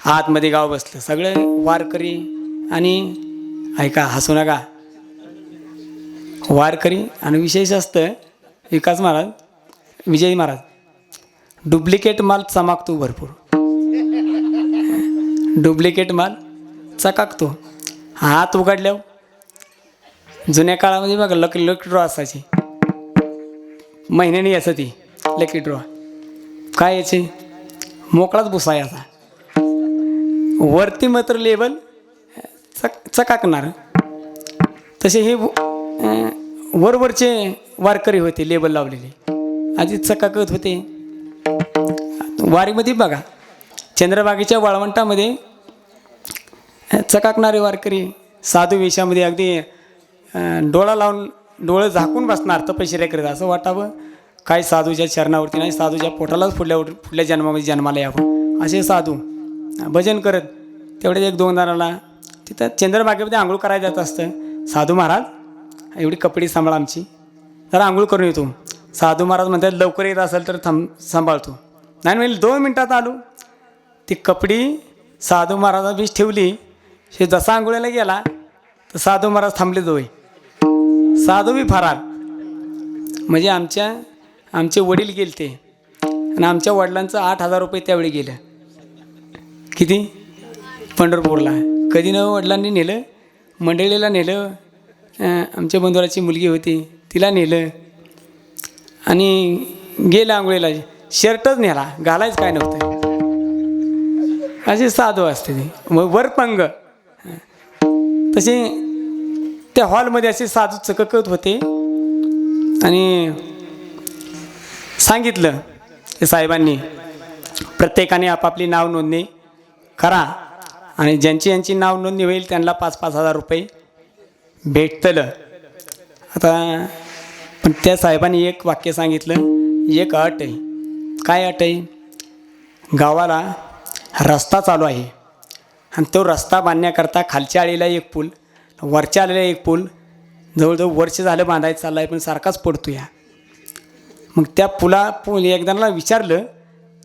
आतमध्ये गाव बसलं, सगळं वारकरी. आणि ऐका, हसू नका, वारकरी. आणि विशेष असतं, विकास महाराज, विजय महाराज, डुप्लिकेट माल चमाकतो भरपूर. डुप्लिकेट माल चकाकतो. हात उघडल्यावर जुन्या काळामध्ये बघा लकी ड्रॉ असायची, महिन्याने यायचं ती लकी ड्रॉ. काय याचे मोकळाच भुसा याचा, वरती मात्र लेबल चकाकणार. तसे हे वरवरचे वारकरी होते लेबल लावलेले, आधी चकाकत होते. वारीमध्ये बघा चंद्रभागेच्या वाळवंटामध्ये चकाकणारे वारकरी साधू वेशामध्ये अगदी डोळा लावून डोळं झाकून बसणार तपश्चर्या करत, असं वाटावं काय साधूच्या चरणावरती नाही, साधूच्या पोटालाच पुढल्या जन्मामध्ये जन्माला यावं असे साधू भजन करत. तेवढे 1-2 जणांना तिथं चंद्रभागेमध्ये आंघोळ करायला जात असतं. साधू महाराज एवढी कपडे सांभाळ आमची, जरा आंघोळ करून येतो. साधू महाराज म्हणतात लवकर येत असेल तर सांभाळतो. नाही म्हणजे 2 मिनटात आलो. ती कपडी साधू महाराजा बीच ठेवली. हे जसा आंघोळीला गेला तर साधू महाराज थांबले दोय, साधू बी फरार. म्हणजे आमचे वडील गेले ते, आणि आमच्या वडिलांचं 8,000 रुपये त्यावेळी गेलं. किती पंढरपूरला. कधी न वडिलांनी नेलं, मंडळीला नेलं, आमच्या बंधुराची मुलगी होती तिला नेलं आणि गेलं आंघोळीला. शर्टच नेला, घालायच काय नव्हतं. असे साधू असते ते. मग वरपंग तसे त्या हॉलमध्ये असे साधू चककत होते. आणि सांगितलं ते साहेबांनी प्रत्येकाने आपापली नाव नोंदणी करा, आणि ज्यांची नाव नोंदणी होईल त्यांना 5-5 हजार रुपये भेटतलं. आता पण त्या साहेबांनी एक वाक्य सांगितलं, एक अट आहे. काय अट आहे? गावाला रस्ता चालू आहे आणि तो रस्ता बांधण्याकरता खालच्या आळीला एक पूल, वरच्या आळीला एक पूल जवळजवळ वर्ष झालं बांधायचं चाललं आहे, पण सारखाच पडतो या. मग त्या एकदाला विचारलं,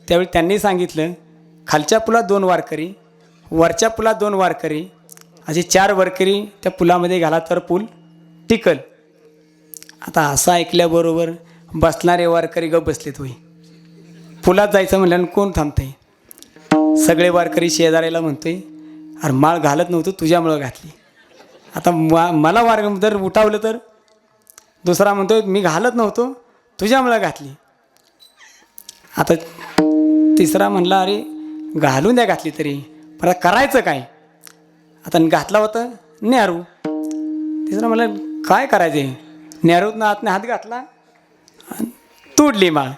त्यावेळी त्यांनी सांगितलं खालच्या पुलात 2 वारकरी, वरच्या पुलात 2 वारकरी, असे 4 वारकरी त्या पुलामध्ये घाला तर पूल टिकल. आता असं ऐकल्याबरोबर बसणारे वारकरी गप बसलेत. होई पुलात जायचं म्हणल्यानं कोण थांबतंय? सगळे वारकरी शेजाऱ्याला म्हणतोय अरे माळ घालत नव्हतं तुझ्यामुळं घातली. आता मला जर उठावलं तर दुसरा म्हणतोय मी घालत नव्हतो तुझ्यामुळं घातली. आता तिसरा म्हणला अरे घालून द्या घातली तरी, पण आता करायचं काय? आता घातला होतं नेहरू. तिसरा म्हणला काय करायचे? नेहरूत ना आतने हात घातला, तोडली माळ.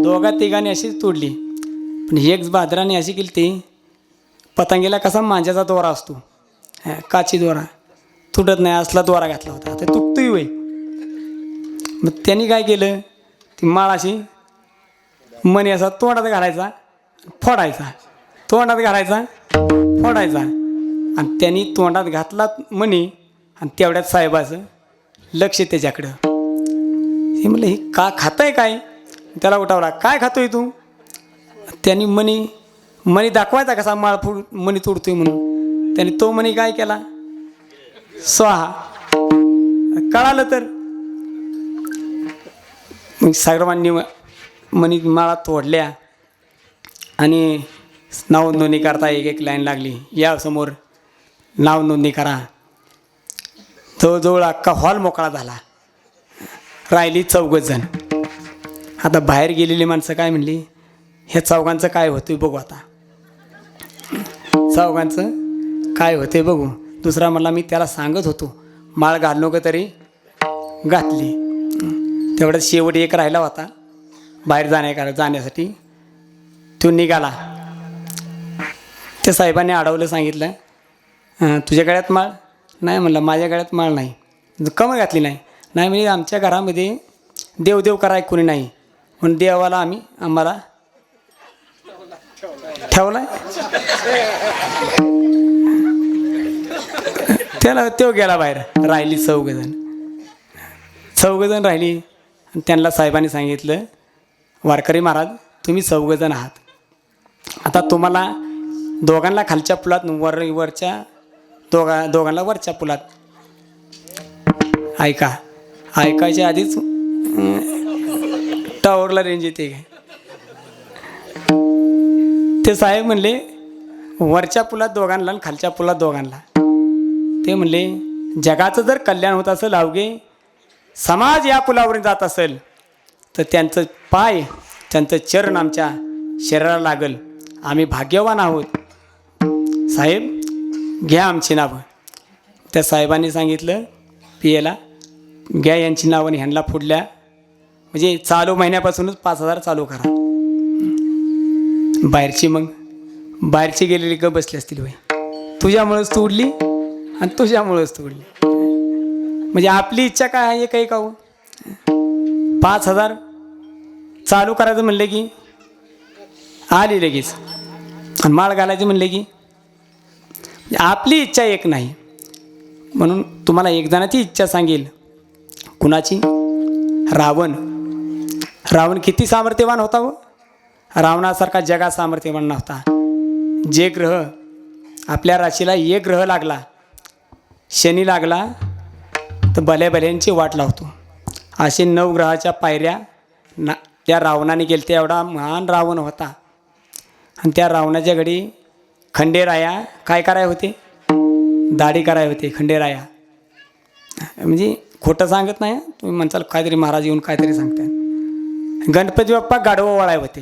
2-3 अशीच तोडली. पण एक बादराने अशी केली, ती पतंगीला कसा मांजाचा दोरा असतो, काची दोरा तुटत नाही असला दोरा घातला होता. ते तुटतोय वय. मग त्यांनी काय केलं, ती माळ अशी मणी असा तोंडात घालायचा, फोडायचा, तोंडात घालायचा, फोडायचा. आणि त्यांनी तोंडात घातला मणी, आणि तेवढ्यात साहेबाचं लक्ष त्याच्याकडं. हे म्हणलं हे का खाताय काय? त्याला उठावला, काय खातोय तू? त्यांनी मणी दाखवायचा कसा माळ मणी तोडतोय म्हणून. त्यांनी तो मणी काय केला, स्वाहा. कळालं तर मग सर्वांनी मणी माळा तोडल्या आणि नाव नोंदणी करता एक लाईन लागली, या समोर नाव नोंदणी करा. जवळजवळ अख्खा हॉल मोकळा झाला. राहिली 4 जण. आता बाहेर गेलेली माणसं काय म्हणली, ह्या 4घांचं काय होतंय बघू. आता 4घांचं काय होतंय बघू. दुसरा म्हणला मी त्याला सांगत होतो माळ घाल नको तरी घातली. तेवढ्यात शेवटी एक राहिला होता बाहेर जाण्यासाठी. तो निघाला. त्या साहेबांनी अडवलं, सांगितलं तुझ्या गळ्यात माळ नाही? म्हणलं माझ्या गळ्यात माळ नाही. कमं घातली नाही? नाही म्हणजे आमच्या घरामध्ये देवदेव कराय कोणी नाही, म्हणून देवाला आम्हाला ठेवलाय. त्याला तो गेला बाहेर. राहिली 4 जण राहिली. आणि त्यांना साहेबांनी सांगितलं वारकरी महाराज तुम्ही 4 जण आहात. आता तुम्हाला दोघांना खालच्या पुलात वरच्या दोघांना वरच्या पुलात ऐकायच्या आधीच टॉवरला रेंज येते. ते साहेब म्हणले वरच्या पुलात दोघांना आणि खालच्या पुलात दोघांना. ते म्हणले जगाचं जर कल्याण होत असेल, अवघे समाज या पुलावरून जात असेल तर त्यांचं पाय, त्यांचं चरण आमच्या शरीराला लागल. आम्ही भाग्यवान आहोत. साहेब घ्या आमची नावं. त्या साहेबांनी सांगितलं पियेला घ्या यांची नावं आणि ह्यांना पुढल्या म्हणजे चालू महिन्यापासूनच 5,000 चालू करा. बाहेरची गेलेली ग बसली असतील बाई. तुझ्यामुळेच तू उडली आणि तुझ्यामुळेच तू उडली. म्हणजे आपली इच्छा काय आहे काही काहू. 5,000 चालू करायचं म्हणलं की आली लगेच आणि माळ घालायचं म्हणले की आपली इच्छा एक नाही. म्हणून तुम्हाला एक जणाची इच्छा सांगेल. कुणाची? रावण किती सामर्थ्यवान होता हो. रावणासारखा जगात सामर्थ्यवान नव्हता. जे ग्रह आपल्या राशीला एक ग्रह लागला, शनी लागला तर भल्यांची वाट लावतो. असे 9 ग्रहाच्या पायऱ्या त्या रावणाने गेल्या. एवढा महान रावण होता. आणि त्या रावणाच्या घडी खंडेराया काय कराय होते? दाढी कराय होते खंडेराया. म्हणजे खोटं सांगत नाही. तुम्ही म्हणताल काहीतरी महाराज येऊन काहीतरी सांगताय. गणपती बाप्पा गाढवं वळाय होते.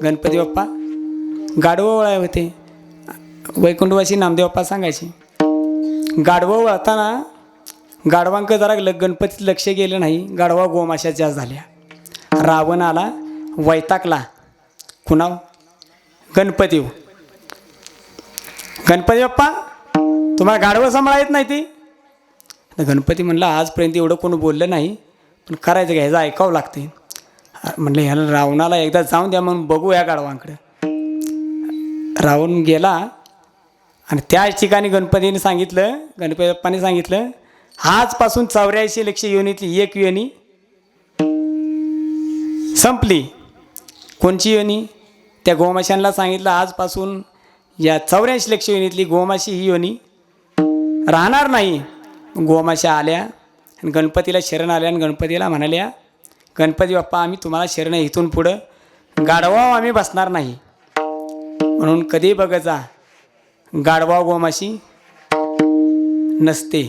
गणपती बाप्पा गाढवं वळाय होते. वैकुंठवासी नामदेव बाप्पा सांगायचे गाढवं वळताना गाढवांक जरा गणपतीत लक्ष गेलं नाही. गाढवा गोमाशा जास्त झाल्या. रावण आला वैतागला. कुणाव? गणपती बाप्पा तुम्हाला गाढवं सांभाळा येत नाही ती. गणपती म्हणला आजपर्यंत एवढं कोण बोललं नाही, पण करायचं घ्यायचं ऐकावं लागते. म्हणलं ह्याला रावणाला एकदा जाऊन द्या म्हणून बघू या गाढवांकडे. रावण गेला आणि त्याच ठिकाणी गणपती बाप्पाने सांगितलं आजपासून 84 लक्ष योनीतली एक योनी संपली. कोणची योनी? त्या गोमाशांना सांगितलं आजपासून या 84 लक्ष योनीतली गोमाशी ही योनी राहणार नाही. गोमाशा आल्या आणि गणपतीला शरण आल्या आणि गणपतीला म्हणाल्या गणपती बाप्पा आम्ही तुम्हाला शरण इथून पुढं गाढवा आम्ही बसणार नाही. म्हणून कधी बघायचा गाढवा गोमाशी नसते.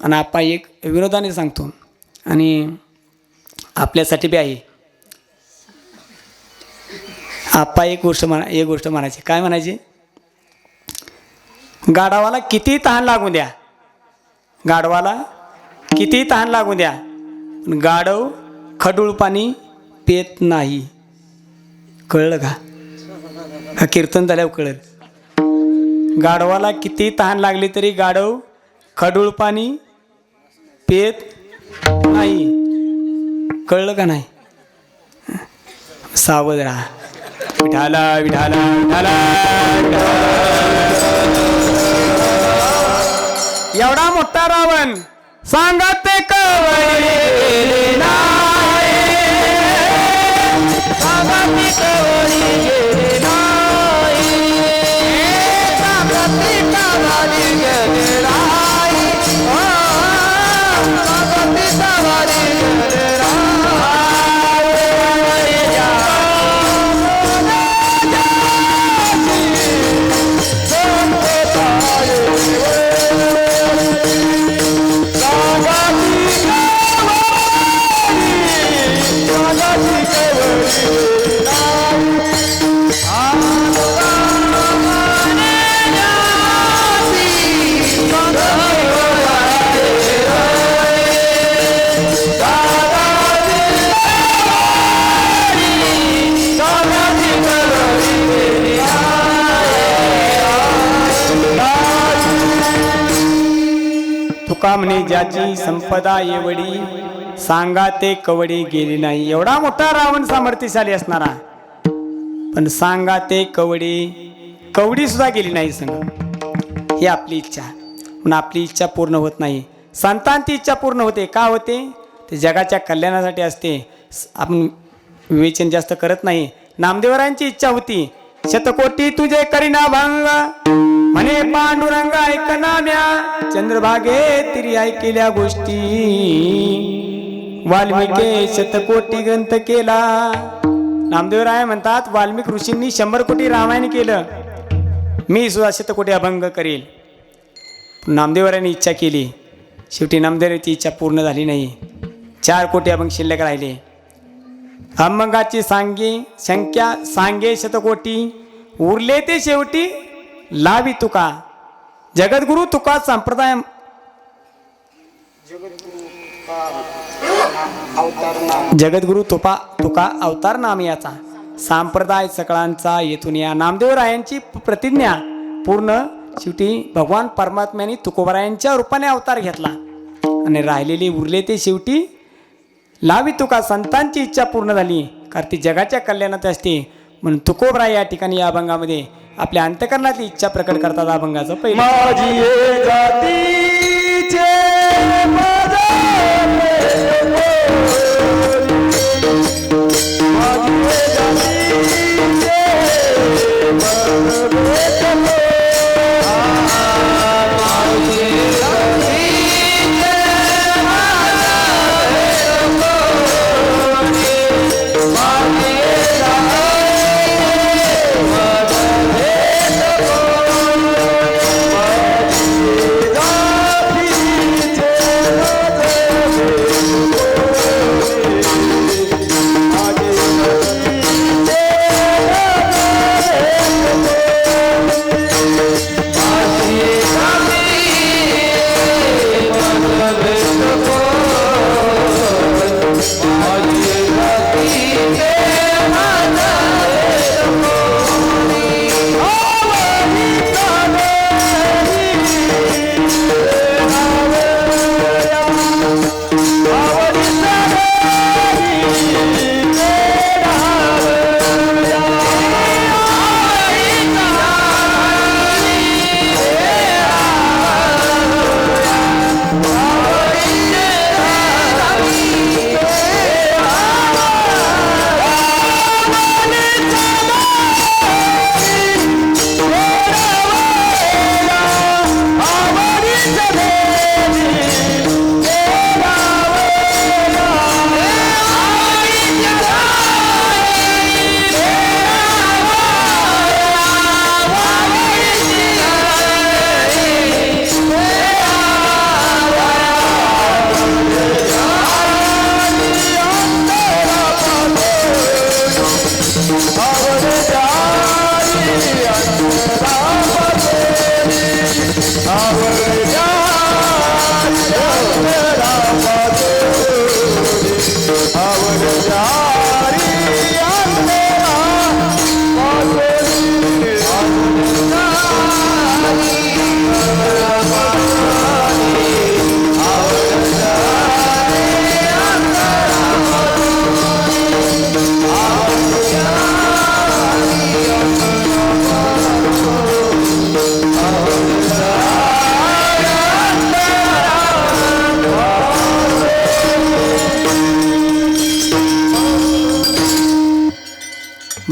आणि आपा एक विनोदाने सांगतो आणि आपल्यासाठी बी आहे. आपा एक गोष्ट म्हणायची. काय म्हणायची? गाढवाला किती तहान लागू द्या, गाढवाला किती तहान लागू द्या, गाढव खडूळ पाणी पेत नाही. कळलं का? हा कीर्तन झाल्यावर कळलं. गाढवाला किती तहान लागली तरी गाढव खडूळ पाणी पेत नाही. कळलं का नाही? सावध राहा. विठाला विठाला विठाला. एवढा मोठा रावण सांगत कवळी नाही, सांगत कवळी गेली नाही, सांगत कवळी गेली नाही, सांगत कवळी गेली तुकामने ज्याची संपदा एवढी सांगा ते कवडी गेली नाही. एवढा मोठा रावण सामर्थ्यशाली असणारा पण सांगा ते कवडी सुद्धा गेली नाही संग. ही आपली इच्छा. पण आपली इच्छा पूर्ण होत नाही. संतांची इच्छा पूर्ण होते. का होते? ते जगाच्या कल्याणासाठी असते. आपण विवेचन जास्त करत नाही. नामदेवरायांची इच्छा होती शतकोटी तुझे करीना भंग म्हणे पांडुरंग ऐकना म्या चंद्रभागे तिरी ऐकल्या गोष्टी वाल्मिके शतकोटी ग्रंथ केला. नामदेवराय म्हणतात वाल्मिक ऋषींनी 100 कोटी रामायण केलं मी सुद्धा शतकोटी अभंग करेल. नामदेवरांनी इच्छा केली, शेवटी नामदेवाची इच्छा पूर्ण झाली नाही. 4 कोटी अभंग शिल्लक राहिले. अभंगाची संख्या सांगे शतकोटी, उरले ते शेवटी लावी तुका. जगद्गुरु तुका संप्रदाय जगद्गुरु तुका अवतार नाम याचा, संप्रदाय सकळांचा येथून या. नामदेवरायांची प्रतिज्ञा पूर्ण शेवटी भगवान परमात्म्याने तुकोबरायांच्या रूपाने अवतार घेतला आणि राहिलेली उरले ते शेवटी लावी तुका. संतांची इच्छा पूर्ण झाली, कारण ती जगाच्या कल्याणात असते. म्हणून तुकोबरा या ठिकाणी या अभंगामध्ये आपल्या अंतकरणातली इच्छा प्रकट करतात. अभंगाचं पहिलं माझी जातीचे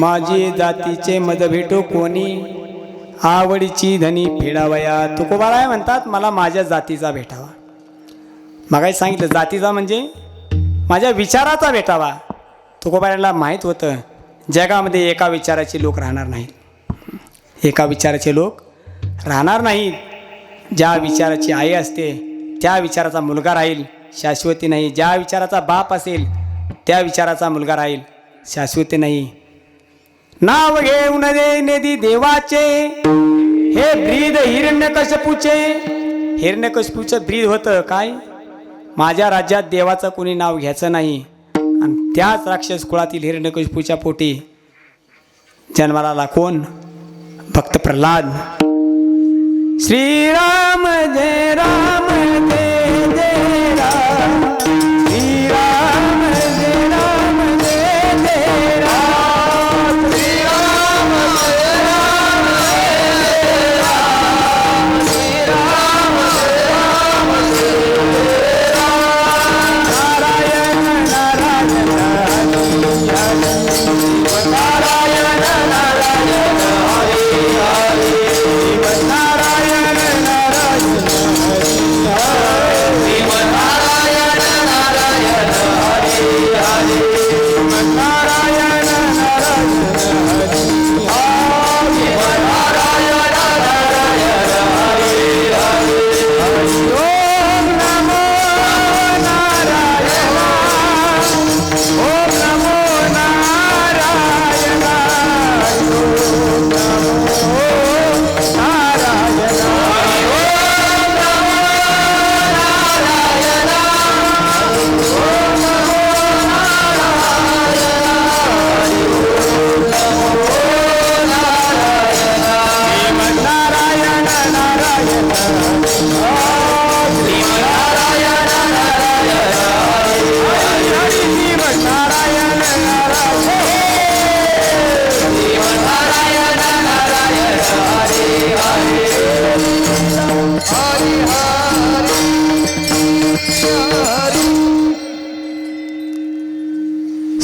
माझी जातीचे मद भेटो कोणी, आवडीची धनी फेडावया. तुकोबाराय म्हणतात मला माझ्या जातीचा भेटावा. मागाही सांगितलं जातीचा म्हणजे माझ्या विचाराचा भेटावा. तुकोबारायला माहीत होतं जगामध्ये एका विचाराचे लोक राहणार नाहीत. एका विचाराचे लोक राहणार नाहीत. ज्या विचाराची आई असते त्या विचाराचा मुलगा राहील, शाश्वती नाही. ज्या विचाराचा बाप असेल त्या विचाराचा मुलगा राहील, शाश्वती नाही. नाव घेऊन दे नेदी देवाचे, हे ब्रीद हिरण्यकश्यपूचे. हिरण्यकश्यपूचं ब्रीद होतं काय, माझ्या राज्यात देवाचं कोणी नाव घ्यायचं नाही. आणि त्याच राक्षस कुळातील हिरण्यकश्यपूच्या पोटी जन्माला आला कोण, भक्त प्रल्हाद. श्रीराम जय राम जय जय राम, श्रीराम जय राम जय जय राम, श्रीराम जय राम जय राम, श्रीराम जय राम जय राम. नारायण नारायण हरी हरी, नारायण नारायण हरी हरी, नारायण नारायण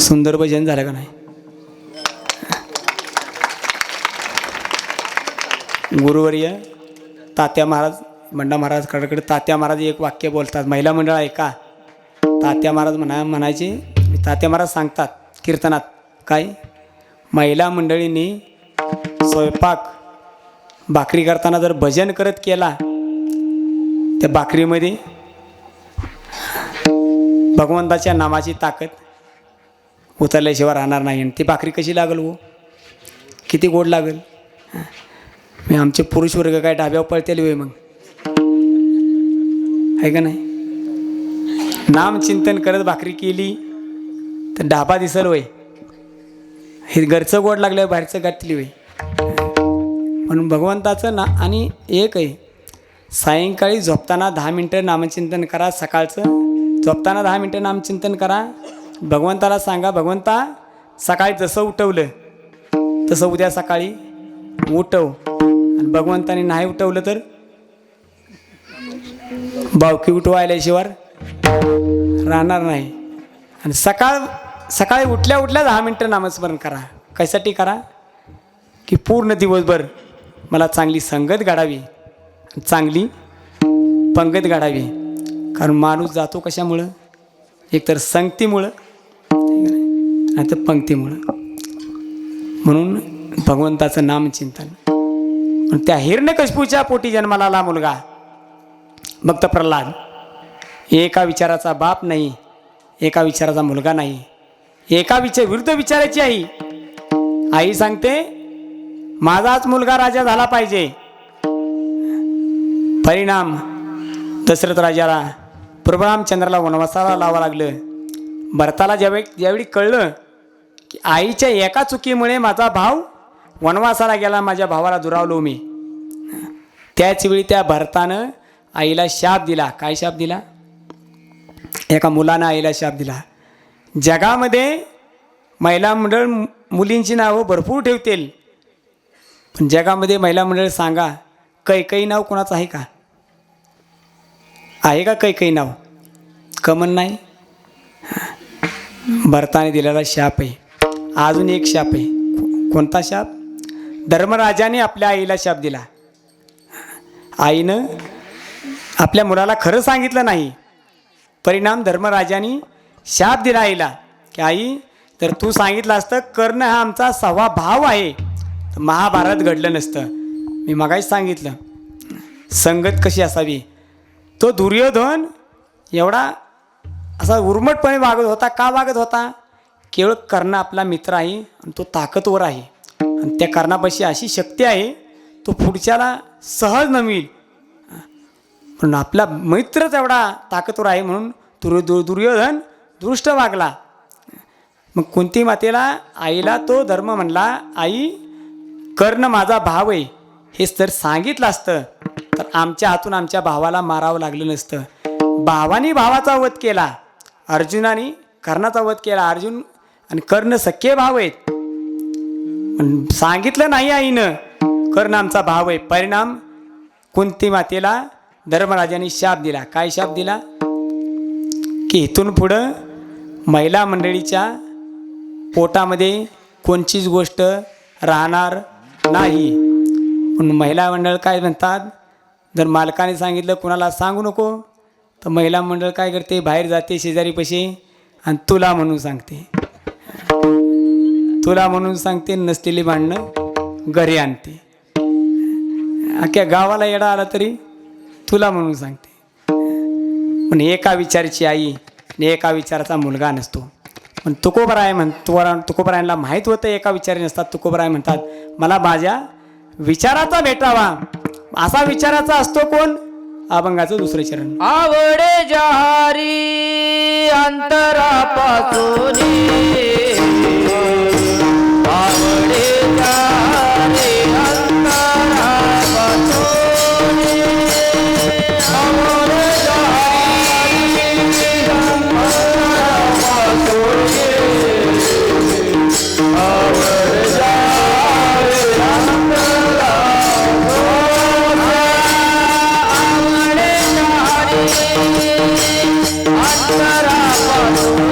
सुंदर भजन झालं का नाही? गुरुवर्य तात्या महाराज बंडा महाराज कडकडे तात्या महाराज एक वाक्य बोलतात, महिला मंडळ ऐका. तात्या महाराज म्हणायचे, तात्या महाराज सांगतात कीर्तनात काय, महिला मंडळींनी स्वयंपाक भाकरी करताना जर भजन करत केला, त्या भाकरीमध्ये भगवंताच्या नामाची ताकद उतरल्याशिवाय राहणार नाही. आणि ती भाकरी कशी लागल हो, किती गोड लागल. मी आमचे पुरुष वर्ग काय डाब्यावर पळतेले होय, मग आहे का नाही? नामचिंतन करत भाकरी केली तर ढाबा दिसल होय, हे घरचं गोड लागलं बाहेरचं गाठली होय. म्हणून भगवंताचं ना. आणि एक आहे, सायंकाळी झोपताना 10 मिनटं नामचिंतन करा, सकाळचं झोपताना 10 मिनटं नामचिंतन करा. भगवंताला सांगा, भगवंता सकाळी जसं उठवलं तसं उद्या सकाळी उठव. आणि भगवंताने नाही उठवलं तर बावकी उठवायल्याशिवाय राहणार नाही. आणि सकाळी उठल्या 10 मिनटं नामस्मरण करा. कशासाठी करा? की पूर्ण दिवसभर मला चांगली संगत घडावी, चांगली पंगत घडावी. कारण माणूस जातो कशामुळं? एकतर संगतीमुळं नाही तर पंक्तीमुळं. म्हणून भगवंताचं नामचिंतन. त्या हिरण्यकशिपूच्या पोटी जन्माला आला मुलगा भक्त प्रल्हाद. एका विचाराचा बाप नाही, एका विचाराचा मुलगा नाही, एका विरुद्ध विचाराची आई. आई सांगते माझाच मुलगा राजा झाला पाहिजे. परिणाम दशरथ राजाला प्रभुरामचंद्राला वनवासाला लावावं लागलं. भरताला ज्यावेळी कळलं की आईच्या एका चुकीमुळे माझा भाव वनवासाला गेला, माझ्या भावाला दुरावलो मी, त्याचवेळी त्या भरतानं आईला शाप दिला. काय शाप दिला? एका मुलानं आईला शाप दिला. जगामध्ये महिला मंडळ मुलींची नावं भरपूर ठेवतील, पण जगामध्ये महिला मंडळ सांगा, कैकई नाव कोणाचं आहे का? आहे का कैकई नाव? कमन नाही. भरताने दिलेला शाप आहे. अजून एक शाप आहे. कोणता शाप? धर्मराजाने आपल्या आईला शाप दिला. आईनं आपल्या मुलाला खरं सांगितलं नाही. परिणाम धर्मराजाने शाप दिला आईला की आई, तर तू सांगितलं असतं कर्ण हा आमचा 6वा भाव आहे तर महाभारत घडलं नसतं. मी मगाशी सांगितलं संगत कशी असावी. तो दुर्योधन एवढा असा उर्मटपणे वागत होता. का वागत होता? केवळ कर्ण आपला मित्र आहे आणि तो ताकदवर आहे, आणि त्या कर्णापाशी अशी शक्ती आहे तो पुढच्याला सहज नमील. पण आपला मित्रच एवढा ताकदवर आहे म्हणून दुर्योधन दृष्ट वागला. मग कुंती मातेला आईला तो धर्म म्हणला, आई कर्ण माझा भाव आहे हेच तर सांगितलं असतं तर आमच्या हातून आमच्या भावाला मारावं लागलं नसतं. भावानी भावाचा वध केला, अर्जुनाने कर्णाचा वध केला. अर्जुन आणि कर्ण सख्खे भाव आहेत, पण सांगितलं नाही आईनं कर्ण आमचा भाव आहे. परिणाम कुंती मातेला धर्मराजाने शाप दिला. काय शाप दिला? की इथून पुढं महिला मंडळीच्या पोटामध्ये कोणचीच गोष्ट राहणार नाही. पण महिला मंडळ काय म्हणतात, जर मालकाने सांगितलं कुणाला सांगू नको, तर महिला मंडळ काय करते, बाहेर जाते शेजारीपाशी आणि तुला म्हणून सांगते, तुला म्हणून सांगते. नसलेली भांडणं घरी आणते. अख्ख्या गावाला येडा आला तरी तुला म्हणून सांगते. पण एका विचाराची आई आणि एका विचाराचा मुलगा नसतो. पण तुकोबराय तुकोबरायांना माहीत होतं एका विचारी नसतात. तुकोबराय म्हणतात मला माझ्या विचाराचा भेटावा. असा विचाराचा असतो कोण? अभंगाचं दुसरं चरण. आवडे जहारी अंतरापासून, आवडे जहारी अंतरापासून, आवडे जहारी अंतरापासून, आवडे जहारी अंतरापासून,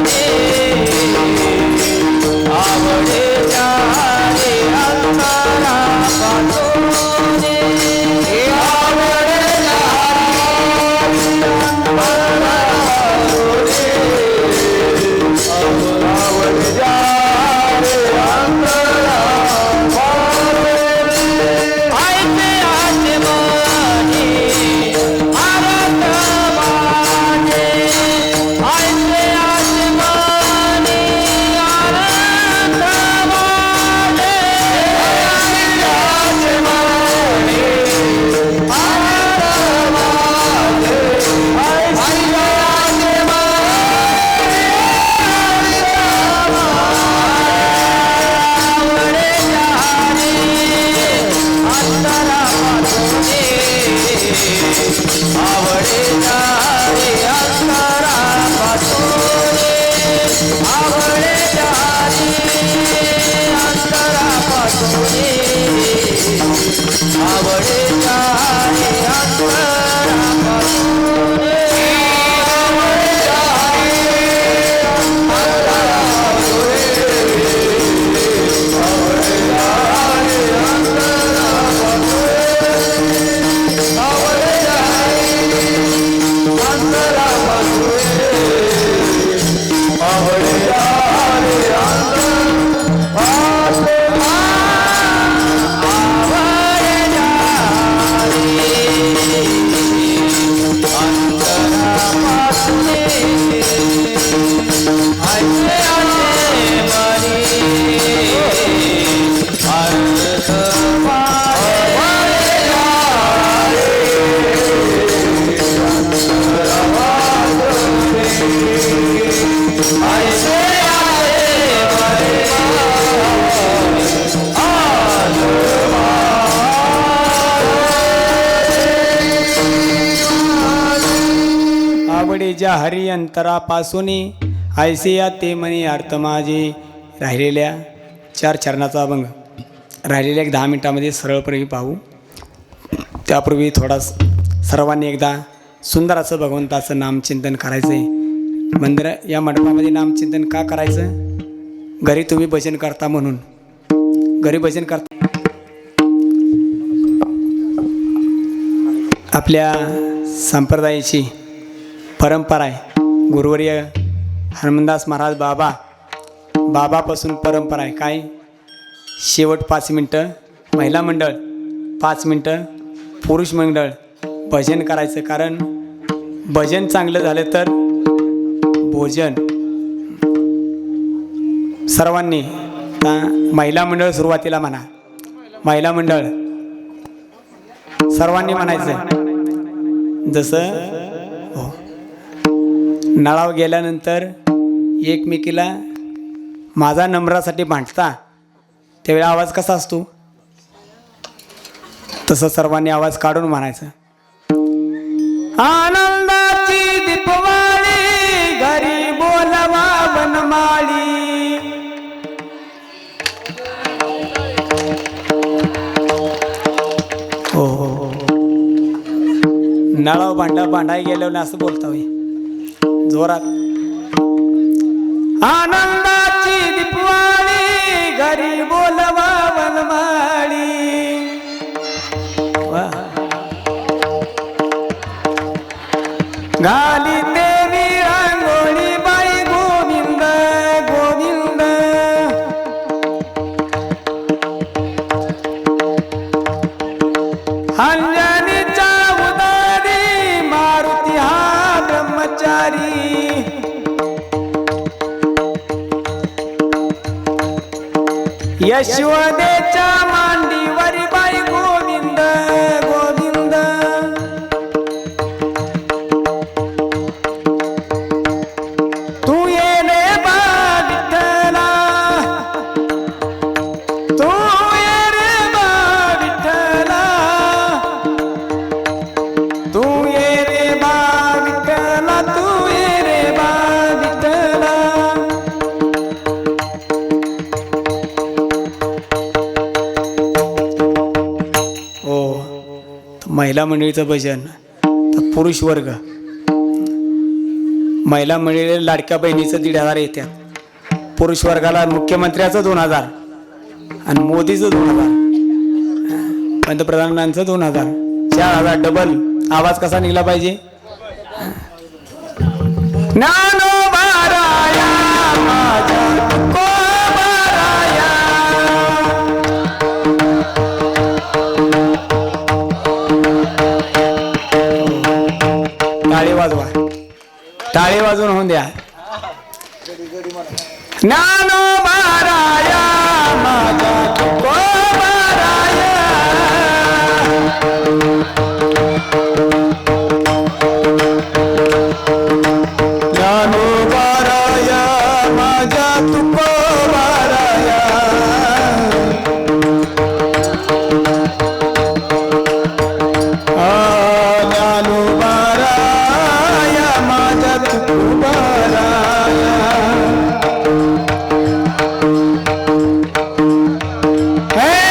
आवडे ज्या हरी अंतरापासून ऐसे या ते म्हणे अर्थ माझे. राहिलेल्या 4 चरणाचा अभंग राहिलेल्या 10 मिनिटामध्ये सरळपणे पाहू. त्यापूर्वी थोडा सर्वांनी एकदा सुंदर असं भगवंताचं नामचिंतन करायचं आहे. मंदिर या मंडपामध्ये नामचिंतन का करायचं? घरी तुम्ही भजन करता म्हणून. घरी भजन करता. आपल्या संप्रदायाची परंपरा आहे. गुरुवर्य हनुमंतदास महाराज बाबापासून परंपरा आहे. काय? शेवट 5 मिनटं महिला मंडळ, 5 मिनटं पुरुष मंडळ भजन करायचं. कारण भजन चांगलं झालं तर भोजन. सर्वांनी महिला मंडळ सुरुवातीला म्हणा. महिला मंडळ सर्वांनी म्हणायचं. जसं हो, नळावर गेल्यानंतर एकमेकीला माझा नंबरासाठी भांडता त्यावेळी आवाज कसा असतो तसं सर्वांनी आवाज काढून म्हणायचं. आनंदाची दीपवाळी घरी बोलवा वनमाळी. हो हो, नळावर भांडाय गेल्यावर असं बोलता होई जोरात. आनंदाची दीपवाळी घरी बोलवा वनमाळी. गाली देवी रांगोळी बाई गोविंद गोविंद. अंजनीच्या उदारी मारुती हा ब्रह्मचारी. यशोदेच्या मांडीवरी बाई गोविंद गोविंद. तू ये रे बा विठ्ठला, तू ये रे बा विठ्ठला, तू ये रे बा विठ्ठला, तू ये रे बा विठ्ठला. महिला मंडळीचं भजन. तर पुरुष वर्ग महिला मंडळीला लाडक्या बहिणीचं 1,500 येतात. पुरुष वर्गाला मुख्यमंत्र्याचं 2,000 आणि मोदीचं 2,000, पंतप्रधानांचं 2,000, 4,000 डबल. आवाज कसा निघला पाहिजे? ज्ञानोबाराया माझ्या तुकोबाराया. टाळी वाजवा, टाळी वाजून होऊन द्या. ज्ञानोबाराया माझ्या तुकोबाराया. ज्ञानोबाराया माझ्या तुकोबाराया. Hey!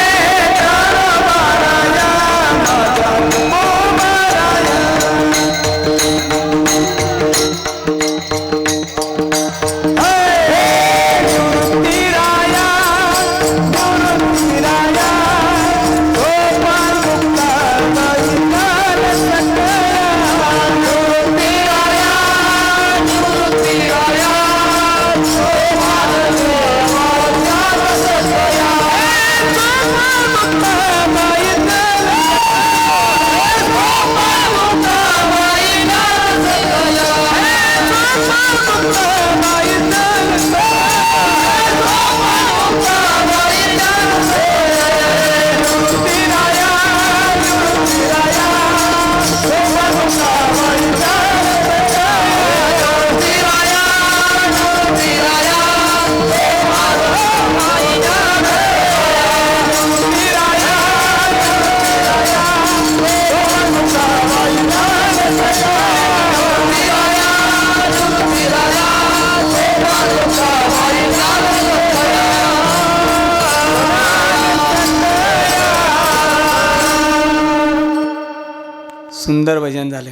सुंदर भजन झालं.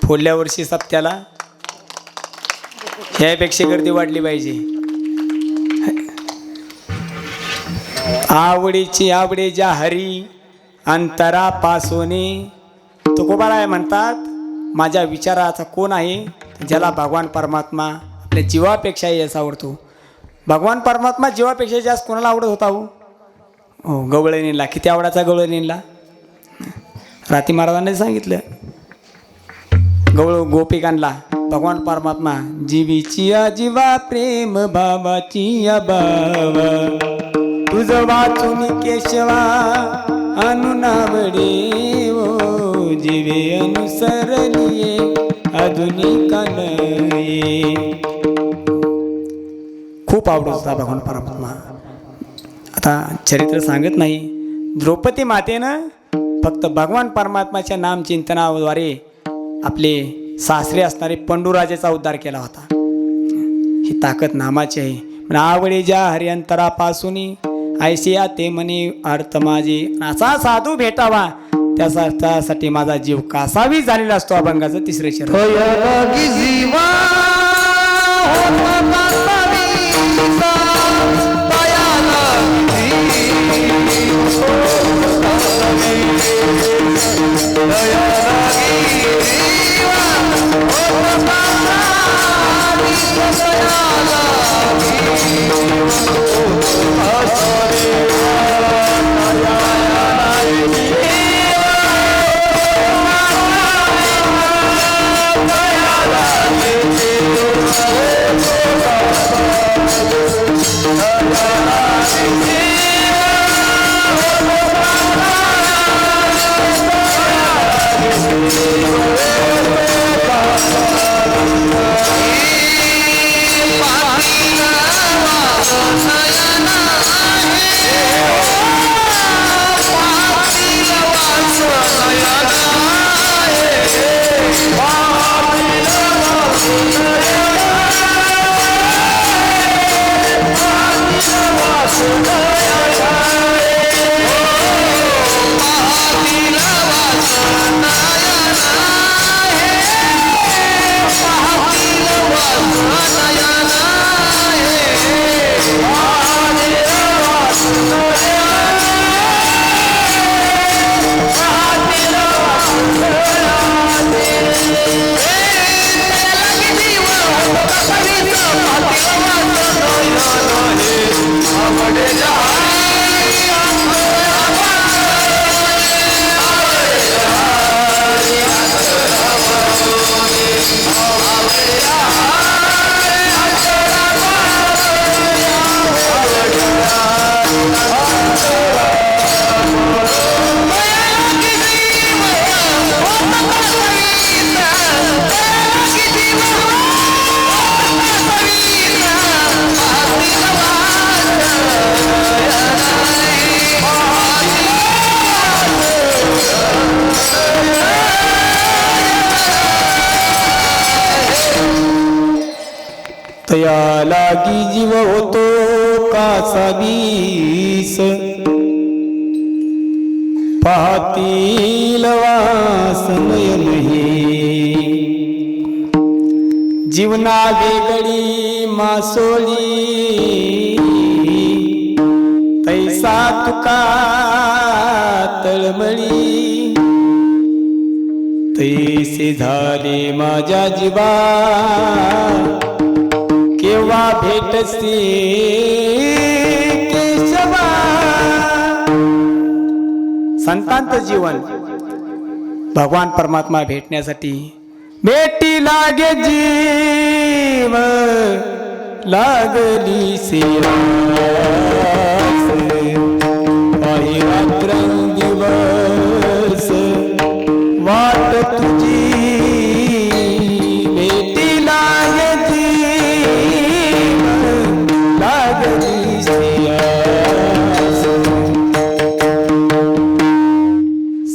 पुढल्या वर्षी सप्त्याला ह्यापेक्षा गर्दी वाढली पाहिजे. आवडीची आवडे ज्या हरी अंतरापासून तुकोबाराय म्हणतात, माझ्या विचाराचा कोण आहे, ज्याला भगवान परमात्मा आपल्या जीवापेक्षाही जास्त आवडतो. भगवान परमात्मा जीवापेक्षा जास्त कोणाला आवडत होता हो? गवळणीला किती आवडायचा. गवळणीला राती महाराजांनी सांगितलं, गोपिकांना भगवान परमात्मा जीवीची जीवा प्रेम भावाची भावा, तुझ वाचून केशवा अनुनावडे ओ, जीवे अनुसरलिये आधुनिका नये. खूप आवडत होता भगवान परमात्मा. आता चरित्र सांगत नाही. द्रौपदी मातेनं फक्त भगवान परमात्माच्या नामचिंतनाद्वारे आपले सासरे असणारे पंडूराजेचा उद्धार केला होता. ही ताकद नामाची आहे. आवडे ज्या हरियंतरापासून ऐसिया ते म्हणे अर्थ माझे, असा साधू भेटावा त्यासाठी माझा जीव कासावी झालेला असतो. अभंगाचं तिसरे शरण. तया लागी जीव होतो कासावीस, पाहतील वासनयन हे. जीवना वेगळी मासोळी तैसा तुका तळमळी, तैसे झाले माझ्या जीवा केव्हा भेटसी केशवा. संतांचं जीवन भगवान परमात्मा भेटण्यासाठी भेटी लागे जीव लागली सिरास, काही रात्रंदिवस वाट तुझी भेटी लागे जीव लागली सिरास.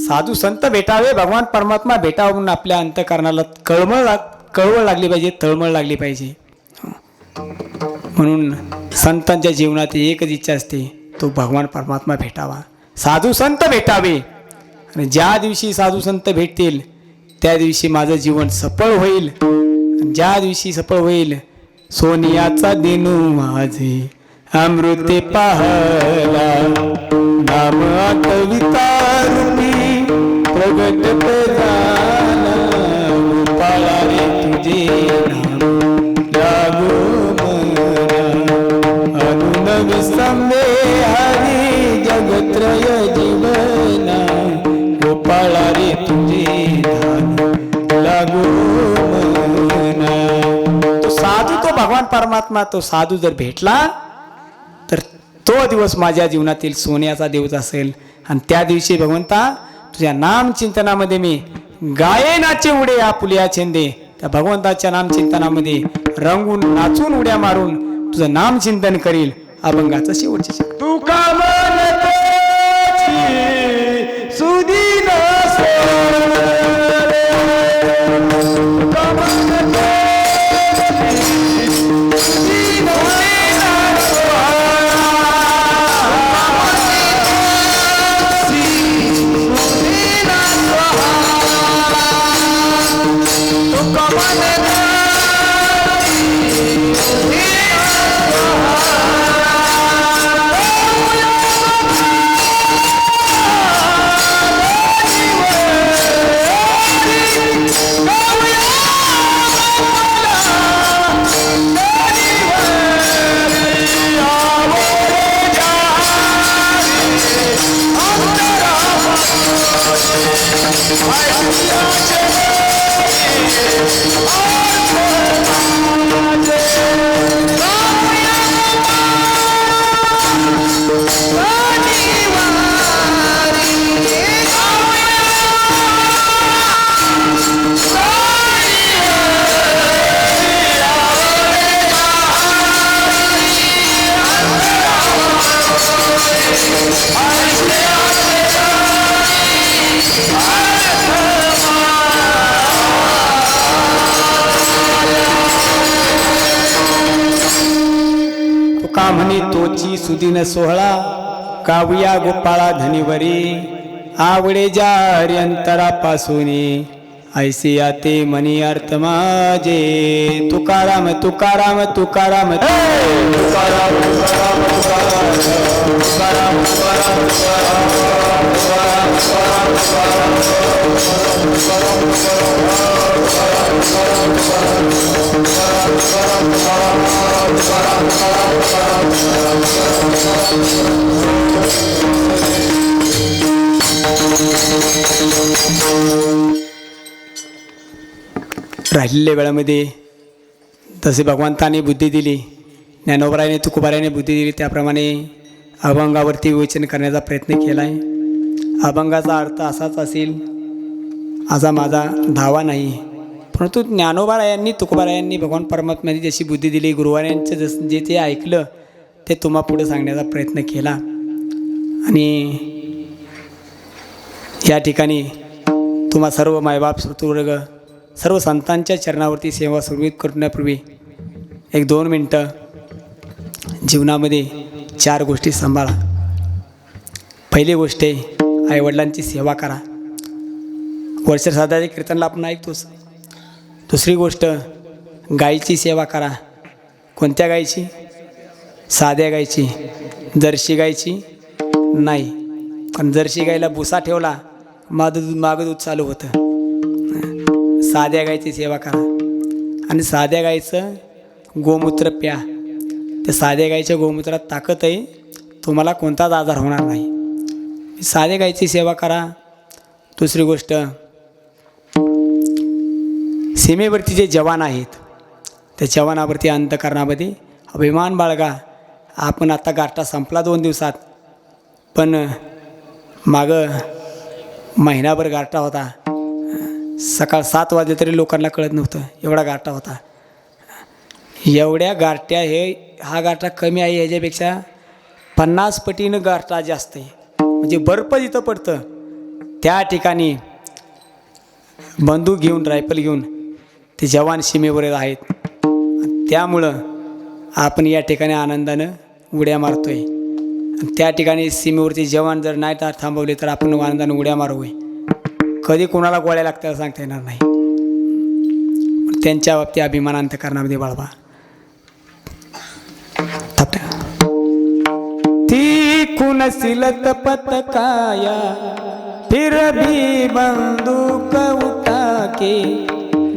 साधू संत भेटावे, भगवान परमात्मा भेटावा म्हणून आपल्या अंतःकरणाला कळवळ लागली पाहिजे, तळमळ लागली पाहिजे. म्हणून संतांच्या जीवनात एकच इच्छा असते, तो भगवान परमात्मा भेटावा, साधू संत भेटावे. आणि ज्या दिवशी साधू संत भेटतील त्या दिवशी माझं जीवन सफळ होईल. आणि ज्या दिवशी सफळ होईल सोनियाचा दिनू माझे अमृते पाहला नाम कविता रूपी प्रगट झाला गोपाळा रे तुझे नाम लागो मना अनुन विसंबे हरी जगत्रय जीवना गोपाळा रे तुझे नाम लागो मना. तो साधू तो भगवान परमात्मा तो साधू जर भेटला तर तो दिवस माझ्या जीवनातील सोन्याचा दिवस असेल. आणि त्या दिवशी भगवंता तुझ्या नामचिंतनामध्ये मी गायनाचे उडे आपुल्या छंदे त्या भगवंताच्या नामचिंतनामध्ये रंगून नाचून उड्या मारून तुझं नामचिंतन करील. अभंगाचं शेवटचे तुका मनतोची सुदीन सोरे तुका मनतोची सुदीन तुका म्हणे तोची सुदिन सोहळा गाऊया गोपाळा धनीवरी आवडे जारी अंतरापासून ऐसिया ते मनी अर्थ माझे. तुकाराम तुकाराम तुकाराम तुकाराम राहिलेल्या वेळामध्ये तसे भगवंताने बुद्धी दिली, ज्ञानोबरायाने तुकोबारायाने बुद्धी दिली, त्याप्रमाणे अभंगावरती विवेचन करण्याचा प्रयत्न केला आहे. अभंगाचा अर्थ असाच असेल असा माझा धावा नाही, परंतु ज्ञानोबारायांनी तुकोबारायांनी भगवान परमात्म्याने जशी बुद्धी दिली, गुरुवारायांचं जसं जे ते ऐकलं ते तुम्हा पुढे सांगण्याचा प्रयत्न केला. आणि या ठिकाणी तुम्हा सर्व मायबाप श्रोतृवर्ग सर्व संतांच्या चरणावरती सेवा सुरळीत करण्यापूर्वी 1-2 मिनटं जीवनामध्ये 4 गोष्टी सांभाळा. पहिली गोष्ट आहे आईवडिलांची सेवा करा. वर्ष साधाच्या कीर्तनला आपण ऐकतोच. दुसरी गोष्ट गायीची सेवा करा. कोणत्या गायीची? साध्या गायीची, जर्सी गायीची नाही. कारण जर्सी गायीला भुसा ठेवला मागं दूध चालू होतं. साध्या गायीची सेवा करा आणि साध्या गायीचं गोमूत्र प्या. त्या साध्या गायीच्या गोमूत्रात ताकद आहे, तुम्हाला कोणताच आजार होणार नाही. साध्या गायीची सेवा करा. दुसरी गोष्ट सीमेवरती जे जवान आहेत त्या जवानावरती अंतःकरणामध्ये अभिमान बाळगा. आपण आता गाठा संपला 2 दिवसात, पण मागं महिनाभर गाठा होता. सकाळ 7 वाजले तरी लोकांना कळत नव्हतं, एवढा गाठा होता. एवढ्या गाठ्या हा गाठा कमी आहे, ह्याच्यापेक्षा 50 पटीनं गाठा जास्त आहे. म्हणजे बर्फ जिथं पडतं त्या ठिकाणी बंदूक घेऊन रायफल घेऊन ते जवान सीमेवर आहेत. त्यामुळं आपण या ठिकाणी आनंदानं उड्या मारतोय. त्या ठिकाणी सीमेवरती जवान जर नाही तर थांबवले तर आपण आनंदानं उड्या मारू. कधी कोणाला गोळ्या लागतात सांगता येणार नाही. त्यांच्या बाबतीत अभिमान अंतःकरणामध्ये बाळवा. ती कुणसिलत पतकाया फिर भी बंदूक उठा के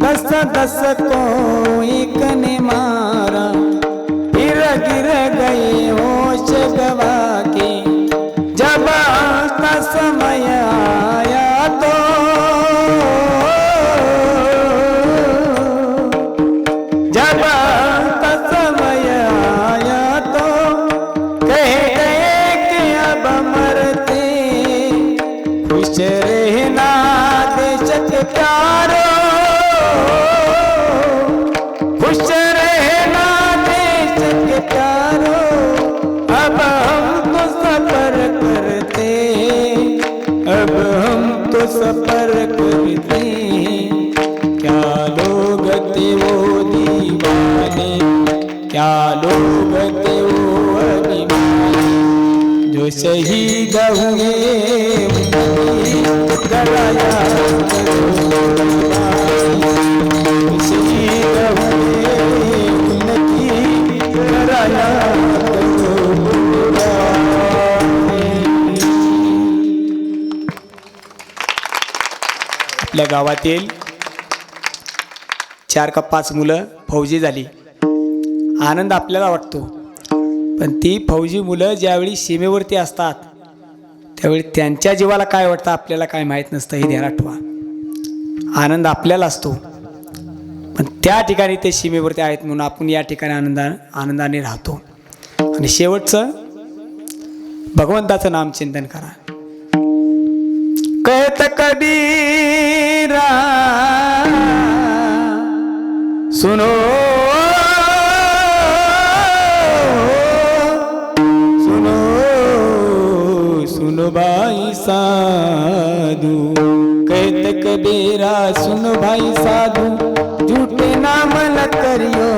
दस दस को एक ने मारा फिर गिर गए होश गवा के जब आता समय आया तो जब आता समय आया तो कह गए कि अब मरते खुश रहना देश के प्यारो खुश रहना देश के प्यारो अब हम तो सफर करते अब हम तो सफर करते क्या लोग थे वो दीवाने क्या लोग थे वो अभिमानी जो शहीद हुए उनकी गलाया शहीद हुए उनकी गलाया आपल्या गावातील 4 का 5 मुलं फौजी झाली. आनंद आपल्याला वाटतो, पण ती फौजी मुलं ज्यावेळी सीमेवरती असतात त्यावेळी त्यांच्या जीवाला काय वाटतं आपल्याला काय माहीत नसतं. हे ध्यानात ठेवा. आनंद आपल्याला असतो, पण त्या ठिकाणी ते सीमेवरती आहेत म्हणून आपण या ठिकाणी आनंदाने राहतो. आणि शेवटचं भगवंताचं नामचिंतन करा. कहत कबीरा सुनो सुनो सुनो भाई साधु कहत कबीरा सुनो भाई साधु झूठे नाम न करियो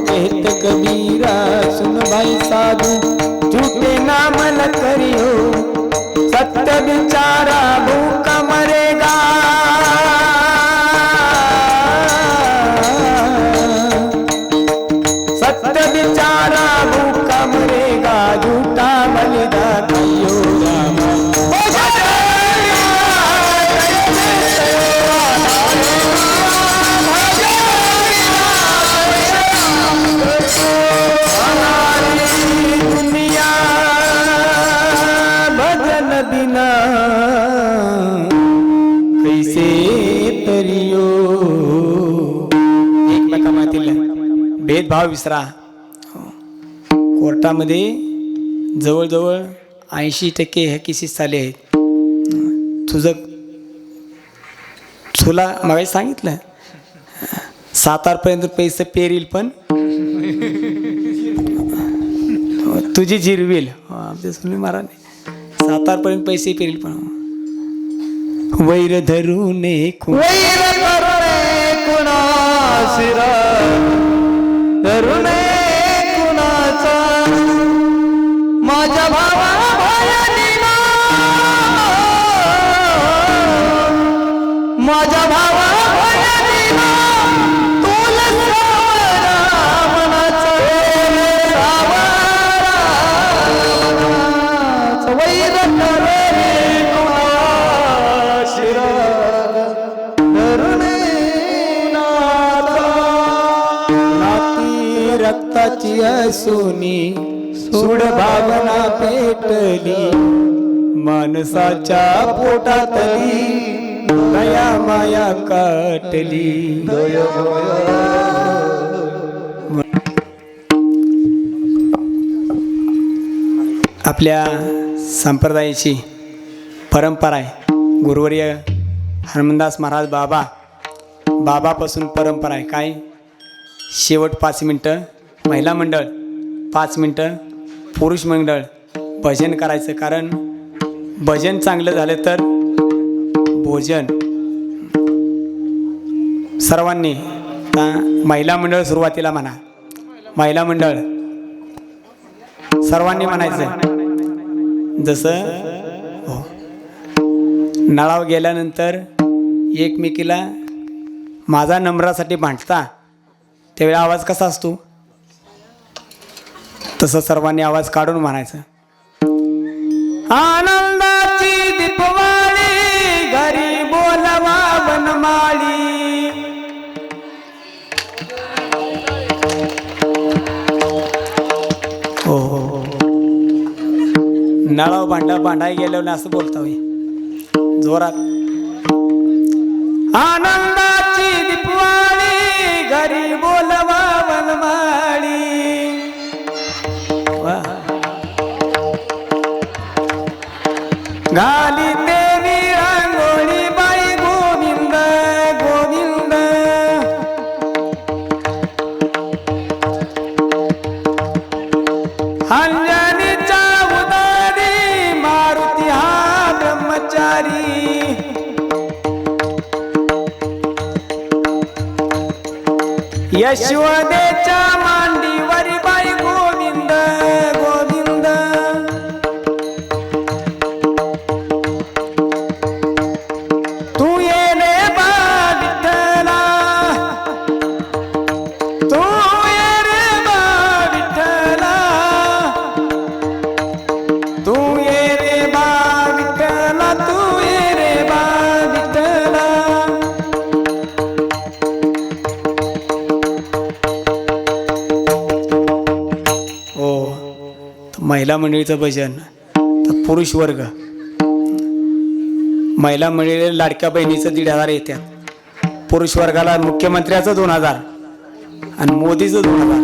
कहत कबीरा सुनो भाई साधु झूठे नाम न करियो सत्य बिचारा भूखा मरेगा सत्य बिचारा भूखा मरेगा झूठा बलिदा कहियो रामा दुनिया भजन बिना कैसे तरियो. एकमेकांमधील भेदभाव विसरा. कोर्टामध्ये जवळजवळ 80% हे केसेस चालले आहेत. तुला मगाशी सांगितलं 7 पैसे पेरील पण तुझी जिरविल. सुनील महाराज 7 पैसे पेरील पण वैर धरून वैर करुणे कुणाशिरा धरुणे कुणाचा माझ्या भावा भयानीना माझ्या भावा भयानीना तुला सावरा मनाचा सावरा वैर करुणे कुणाशिरा धरुणे नाती रक्ताची असूनी सूड भावना पेटली माणसाच्या पोटातली दया माया काटली. आपल्या संप्रदायाची परंपरा आहे. गुरुवर्य हनुमंतदास महाराज बाबापासून परंपरा आहे. काय शेवट 5 मिनटं महिला मंडळ, 5 मिनटं पुरुष मंडळ भजन करायचं. कारण भजन चांगलं झालं तर भोजन सर्वांनी. महिला मंडळ सुरुवातीला म्हणा. महिला मंडळ सर्वांनी म्हणायचं. जसं नळावर गेल्यानंतर एकमेकीला माझा नंबरासाठी भांडता त्यावेळी आवाज कसा असतो तसं सर्वांनी आवाज काढून म्हणायचं, आनंदाची दीपवाळी घरी बोलवा वनमाळी. हो हो हो, नळावर भांडाय गेल्यावर असं बोलता होय जोरात, आनंदाची दीपवाळी घरी बोलवा वनमाळी. घाली देवी रांगोळी बाई गोविंद गोविंद. अंजनीचा उदारी मारुती हा ब्रह्मचारी. यशोदेच्या मांडीवरी बाई गोविंद गोविंद. तू ये रे बा विठ्ठला, तू ये रे बा विठ्ठला, तू ये रे बा विठ्ठला, तू ये रे बा विठ्ठला. महिला मंडळीचं भजन तर पुरुष वर्ग, महिला मंडळीला लाडक्या बहिणीचं 1,500 येतात, पुरुष वर्गाला मुख्यमंत्र्याचं 2,000 आणि मोदीचं 2,000,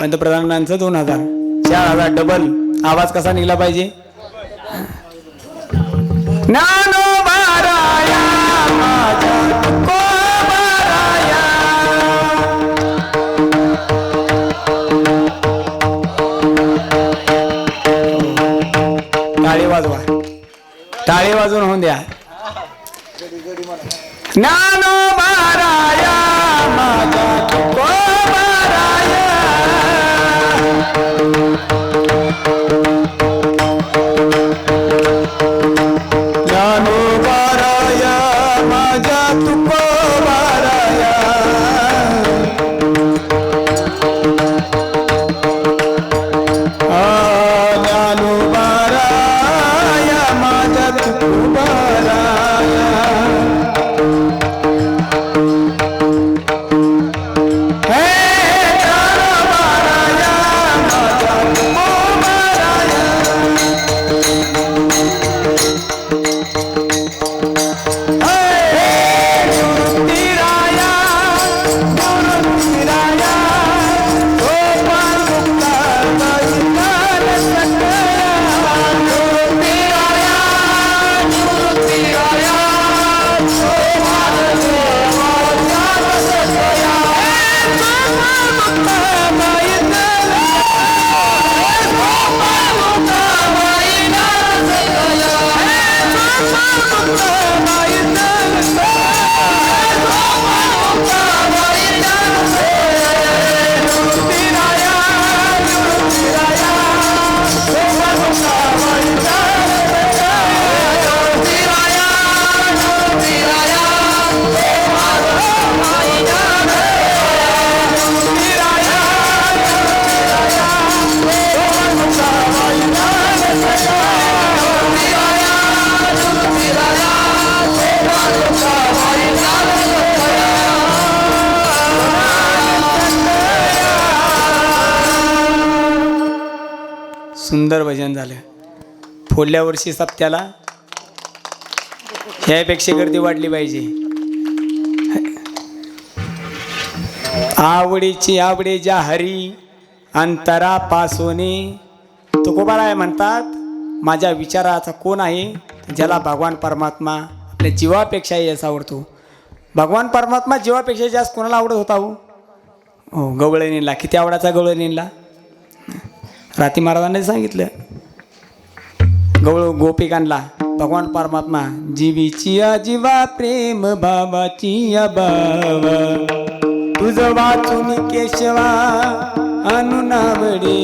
पंतप्रधानांचं 2,000, 4,000 डबल. आवाज कसा निघला पाहिजे, ज्ञानोबाराया माझ्या तुकोबाराया. टाळी वाजवा, टाळी वाजून होऊन द्या. ज्ञानोबाराया माझ्या तुकोबाराया. ज्ञानोबाराया माझ्या तुकोबाराया. सुंदर भजन झालं. पुढल्या वर्षी सप्त्याला ह्यापेक्षा गर्दी वाढली पाहिजे. आवडीची आवडे ज्या हरी अंतरापासून तुकोबाराय म्हणतात, माझ्या विचाराचा कोण आहे, ज्याला भगवान परमात्मा आपल्या जीवापेक्षाही यश आवडतो. भगवान परमात्मा जीवापेक्षा जास्त कोणाला आवडत होता हो? गवळणीला किती आवडायचा, गवळणीला राती महाराजांनी सांगितलं. गोपिकांना भगवान परमात्मा जीवीची जीवा प्रेम भावाची भावा, तुझ वाचून केशवा अनुनावडे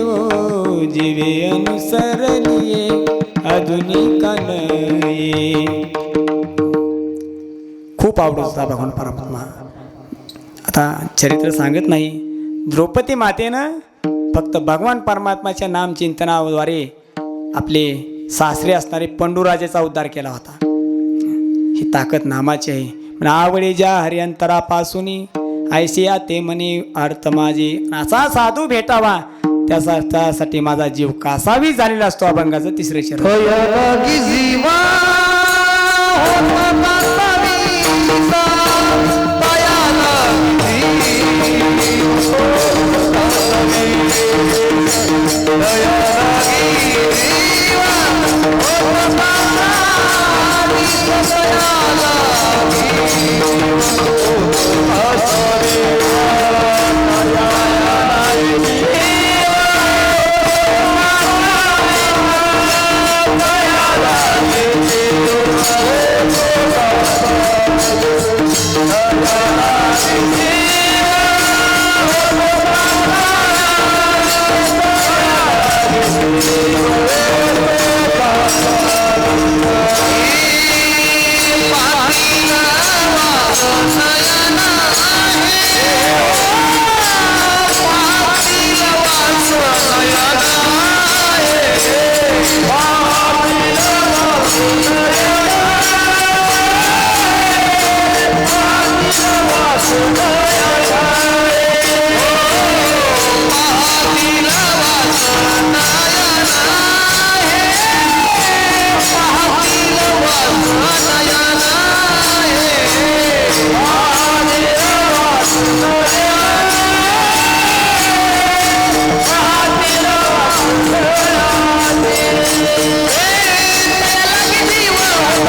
ओ जीवे अनुसरलिये आधुनिक नाही. खूप आवडत होता भगवान परमात्मा. आता चरित्र सांगत नाही. द्रौपदी मातेनं फक्त भगवान परमात्माच्या नामचिंतनाद्वारे आपले सासरे असणारे पंडूराजेचा उद्धार केला होता. ही ताकद नामाची आहे. आवडे ज्या हरियंतरापासून ऐसिया ते म्हणे अर्थ माझे. असा साधू भेटावा त्यासाठी माझा जीव कासावी झालेला असतो. अभंगाचं तिसरे चरण. भयागी जीवा होता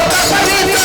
कासावीसा,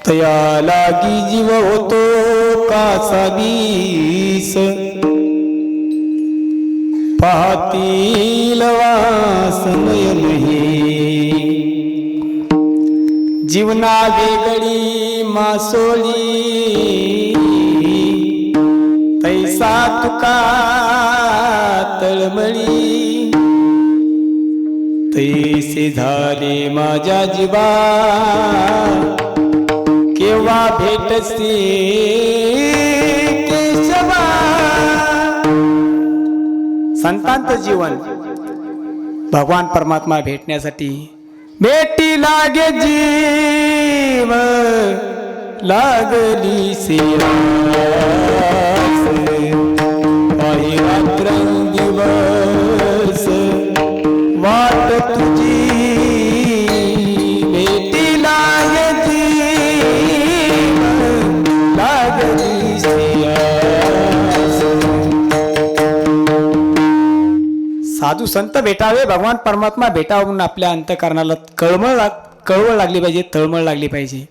तया लागी जीव होतो कासावीस, पाहतील वासनय नाही. जीवना वेगळी मासोळी, तैसा तुका तळमळी. तैसे झाले माझ्या जीवा, केव्हा भेटसी केशवा. संतांचं जीवन भगवान परमात्मा भेटण्यासाठी भेटी लागे जीव लागली सिरास. काही रात्रंदिवस वाट तुझी, भेटी लागे जीव लागली सिरास. साधू संत भेटावे, भगवान परमात्मा भेटावा म्हणून आपल्या अंतःकरणाला कळवळ लागली पाहिजे, तळमळ लागली पाहिजे.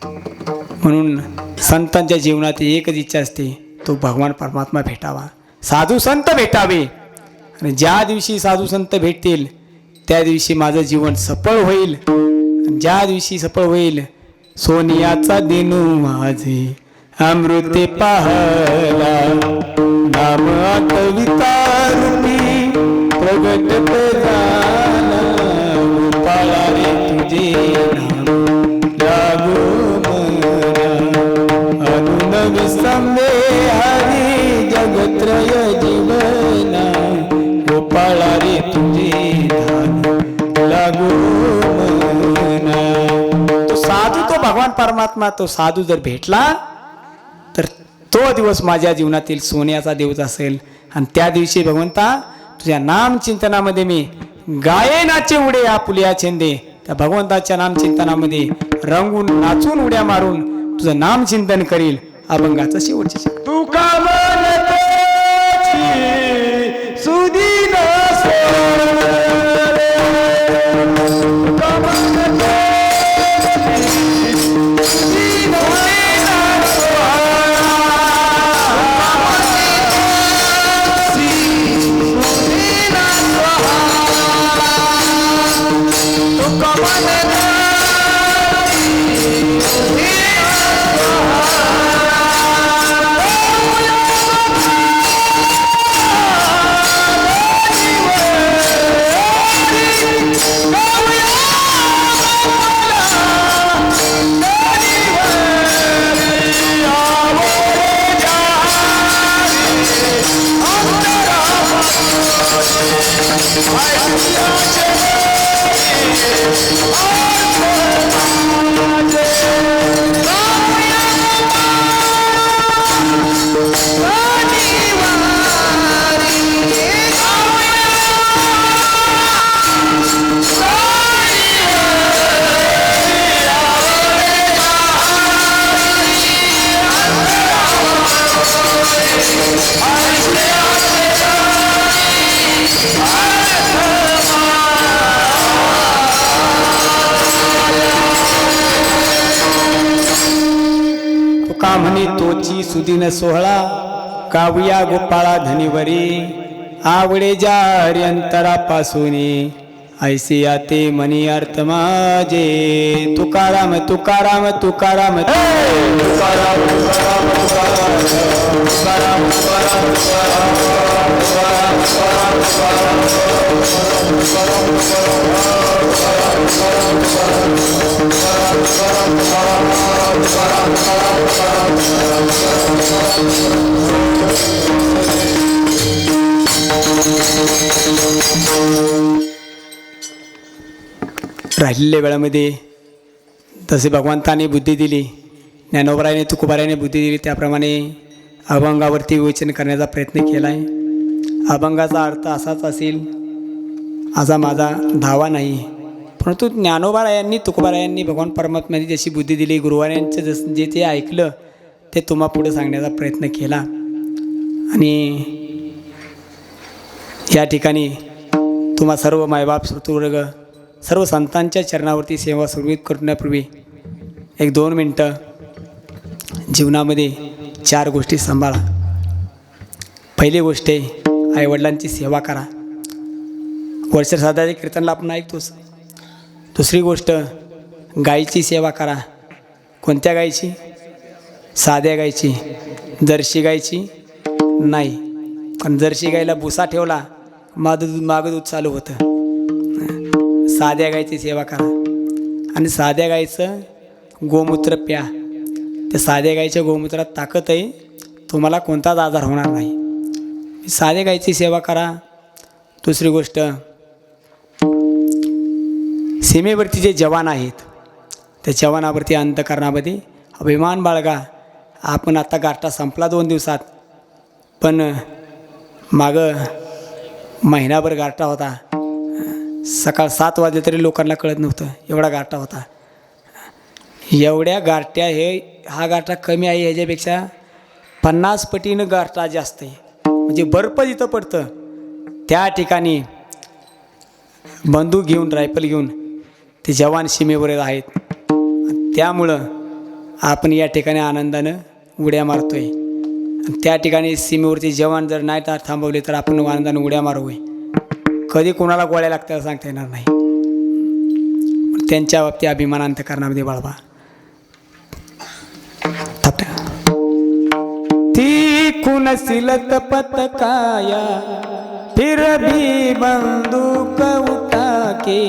म्हणून संतांच्या जीवनात एकच इच्छा असते, तो भगवान परमात्मा भेटावा, साधू संत भेटावे. आणि ज्या दिवशी साधू संत भेटतील त्या दिवशी माझं जीवन सफळ होईल. ज्या दिवशी सफळ होईल, सोनियाचा दिनू माझे अमृते पाहला, नाम आठविता रूपी प्रगट झाला. गोपाळा रे तुझे नाम लागो मना, अनुन विसंबे हरी जगत्रय जीवना. गोपाळा रे तुझे नाम लागो मना. तो साधू, तो भगवान परमात्मा, तो साधू जर भेटला तर तो दिवस माझ्या जीवनातील सोन्याचा दिवस असेल. आणि त्या दिवशी भगवंता तुझ्या नाम चिंतनामध्ये मी गायनाचे उडे आपुलिया छंदे त्या भगवंताच्या नामचिंतनामध्ये रंगून नाचून उड्या मारून तुझं नामचिंतन करील. अभंगाचं शेवटचे शब्द. तुका मनतोची सुदीन सोडले. तुका मनतोची सुदीन तुका म्हणे तोची सुदीन सोहळा गाऊया गोपाळा धनीवरी आवडे जारी अंतरापासून ऐसे आते मनी अर्थ माझे. तुकाराम तुकाराम तुकाराम तुकाराम राहिलेल्या वेळामध्ये तसे भगवंताने बुद्धी दिली, ज्ञानोबरायाने तुकोबारायाने बुद्धी दिली, त्याप्रमाणे अभंगावरती विवेचन करण्याचा प्रयत्न केला आहे. अभंगाचा अर्थ असाच असेल असा माझा धावा नाही, परंतु ज्ञानोबारायांनी तुकोबारायांनी भगवान परमात्म्याने जशी बुद्धी दिली, गुरुवारायांचं जे ते ऐकलं ते तुम्हा पुढे सांगण्याचा प्रयत्न केला. आणि या ठिकाणी तुम्हा सर्व मायबाप श्रोतृवर्ग सर्व संतांच्या चरणावरती सेवा सुरळीत करण्यापूर्वी 1-2 मिनटं जीवनामध्ये 4 गोष्टी सांभाळा. पहिली गोष्ट आहे आईवडिलांची सेवा करा. वर्षश्राद्धाच्या कीर्तनला आपण ऐकतोच. दुसरी गोष्ट गायीची सेवा करा. कोणत्या गायीची? साध्या गायीची. जर्सी गायीची नाही, कारण जर्सी गायीला भुसा ठेवला मागं दूध चालू होतं. साध्या गायीची सेवा करा आणि साध्या गायीचं गोमूत्र प्या. त्या साध्या गायीच्या गोमूत्रात ताकद आहे, तुम्हाला कोणताच आजार होणार नाही. साध्या गायीची सेवा करा. दुसरी गोष्ट सीमेवरती जे जवान आहेत त्या जवानावरती अंतःकरणामध्ये अभिमान बाळगा. आपण आता गाठा संपला 2 दिवसात, पण मागं महिनाभर गाठा होता. सकाळ 7 वाजले तरी लोकांना कळत नव्हतं, एवढा गाठा होता. एवढ्या गाठ्या हा गाठा कमी आहे, ह्याच्यापेक्षा 50 पटीनं गाठा जास्त आहे. म्हणजे बर्फ जिथं पडतं त्या ठिकाणी बंदूक घेऊन रायफल घेऊन ते जवान सीमेवर आहेत. त्यामुळं आपण या ठिकाणी आनंदानं उड्या मारतोय. त्या ठिकाणी सीमेवरती जवान जर नाही थांबवले तर आपण आनंदानं उड्या मारूय. कधी कोणाला गोळ्या लागतात सांगता येणार नाही. त्यांच्या बाबतीत अभिमान अंतःकरणामध्ये बाळवा. ती कुण सिलत पतकाया फिर भी बंदूक उठा के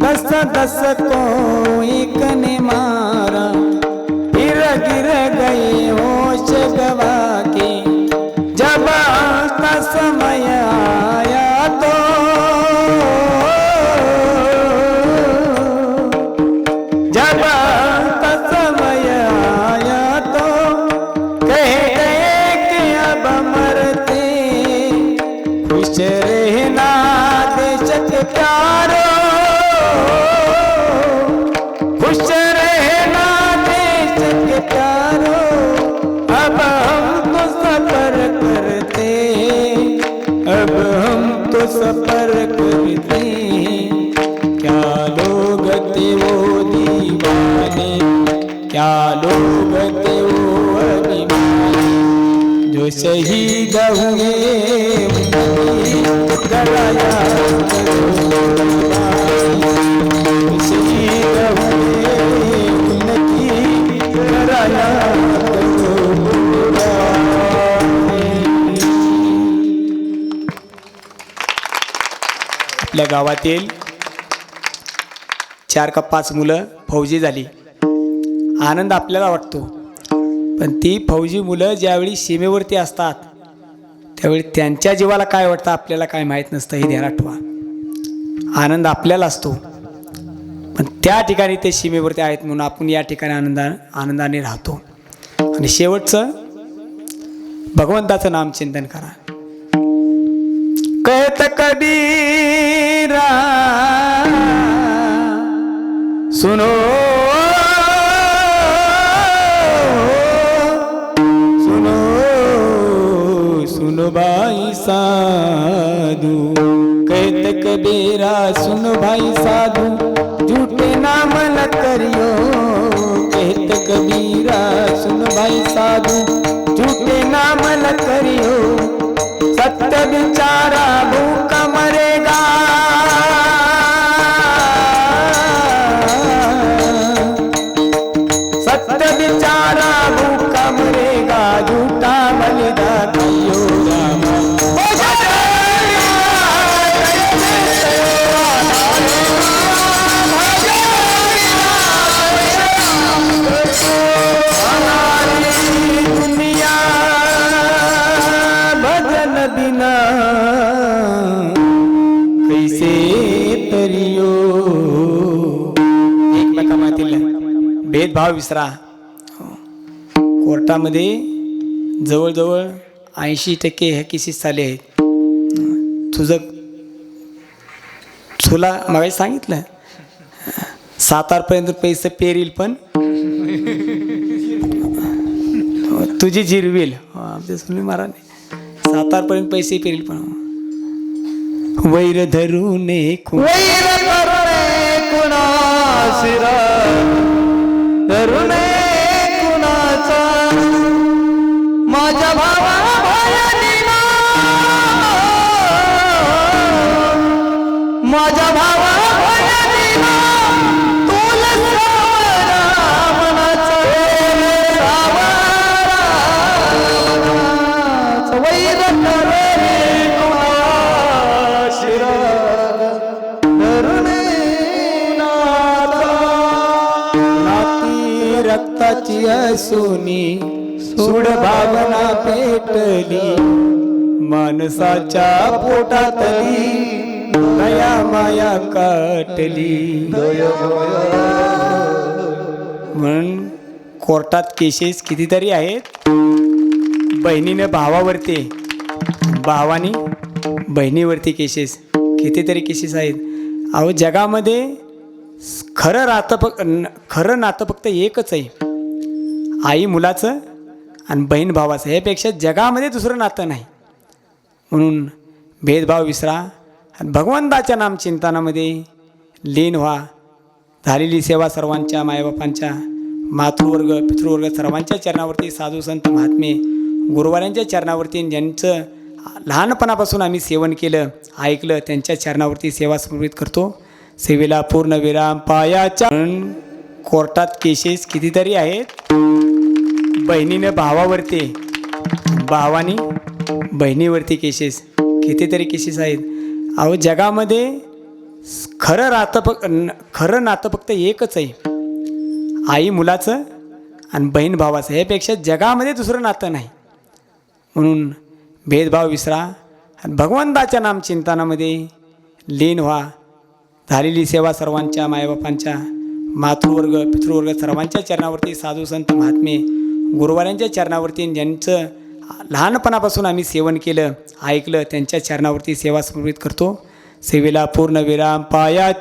दस दस को एक ने मारा फिर गिर गए होश गवा के जब आता समय आया तो जब आता समय आया तो कह गए कि अब मरते खुश रहना देश के प्यारो सफर करते क्या लोग थे वो दीवाने, क्या लोग थे वो अभिमानी, जो शहीद हुए उनकी गला याद करो, जो शहीद हुए उनकी गला याद करो। आपल्या गावातील 4 का 5 मुलं फौजी झाली, आनंद आपल्याला वाटतो, पण ती फौजी मुलं ज्यावेळी सीमेवरती असतात त्यावेळी त्यांच्या जीवाला काय वाटतं आपल्याला काय माहीत नसतं, हे ध्यानात ठेवा. आनंद आपल्याला असतो, पण त्या ठिकाणी ते सीमेवरती आहेत म्हणून आपण या ठिकाणी आनंदाने राहतो. आणि शेवटचं भगवंताचं नामचिंतन करा. कहत कबीरा सुनो सुनो सुनो भाई साधु, कहत कबीरा सुनो भाई साधु, झूठे नाम न करियो. कहत कबीरा सुनो भाई साधु, झूठे नाम न करियो. सत्य बिचारा भूखा मरेगा, सत्य बिचारा भूखा मरेगा, झूठा बलिदा कहियो रामा. दुनिया भजन बिना कैसे तरियो. एकमेकांमधील भेदभाव विसरा. कोर्टामध्ये जवळजवळ 80% हे केसेस चालले आहेत. तुला मगाशी सांगितलं 7 पैसे पेरील पण तुझी जिरवेल. आमच्या सुनी महाराज 7 पैसे पेरील पण वैर धरूने वैर करुणे कुणाशिरा, धरुणे कुणाचा, माझ्या भावा भयानीना, माझ्या भावा भयानीना, तुला सावरा मनाचा, सावरा मनाचा. वैर करुणे कुणाशिरा, धरुणे कुणाचा. नाती रक्ताची असोनी सूड भावना पेटली, माणसाच्या पोटातली दया माया काटली. म्हणून कोर्टात केसेस कितीतरी आहेत. बहिणीने भावावरती, भावानी बहिणीवरती केसेस कितीतरी केसेस आहेत. अहो जगामध्ये खरं नातं फक्त एकच आहे, आई मुलाचं आणि बहीण भावाचं. यापेक्षा जगामध्ये दुसरं नातं नाही. म्हणून भेदभाव विसरा आणि भगवंताच्या नामचिंतनामध्ये लीन व्हा. झालेली सेवा सर्वांच्या मायबापांच्या, मातृवर्ग पितृवर्ग सर्वांच्या चरणावरती, साधू संत महात्मे गुरुवारांच्या चरणावरती, ज्यांचं लहानपणापासून आम्ही सेवन केलं ऐकलं त्यांच्या चरणावरती सेवा समर्पित करतो. सेवेला पूर्ण विराम पायाच्या. कोर्टात केसेस कितीतरी आहेत. बहिणीने भावावरती, भावानी बहिणीवरती केसेस कितीतरी केसेस आहेत. अहो जगामध्ये खरं नातं फक्त एकच आहे, आई मुलाचं आणि बहीण भावाचं. यापेक्षा जगामध्ये दुसरं नातं नाही. म्हणून भेदभाव विसरा आणि भगवंताच्या नामचिंतनामध्ये लीन व्हा. झालेली सेवा सर्वांच्या मायबापांच्या, मातृवर्ग पितृवर्ग सर्वांच्या चरणावरती, साधू संत महात्मे गुरुवारांच्या चरणावरती, ज्यांचं लहानपणापासून आम्ही सेवन केलं ऐकलं त्यांच्या चरणावरती सेवा समर्पित करतो. सेवेला पूर्ण विराम पायाच्या.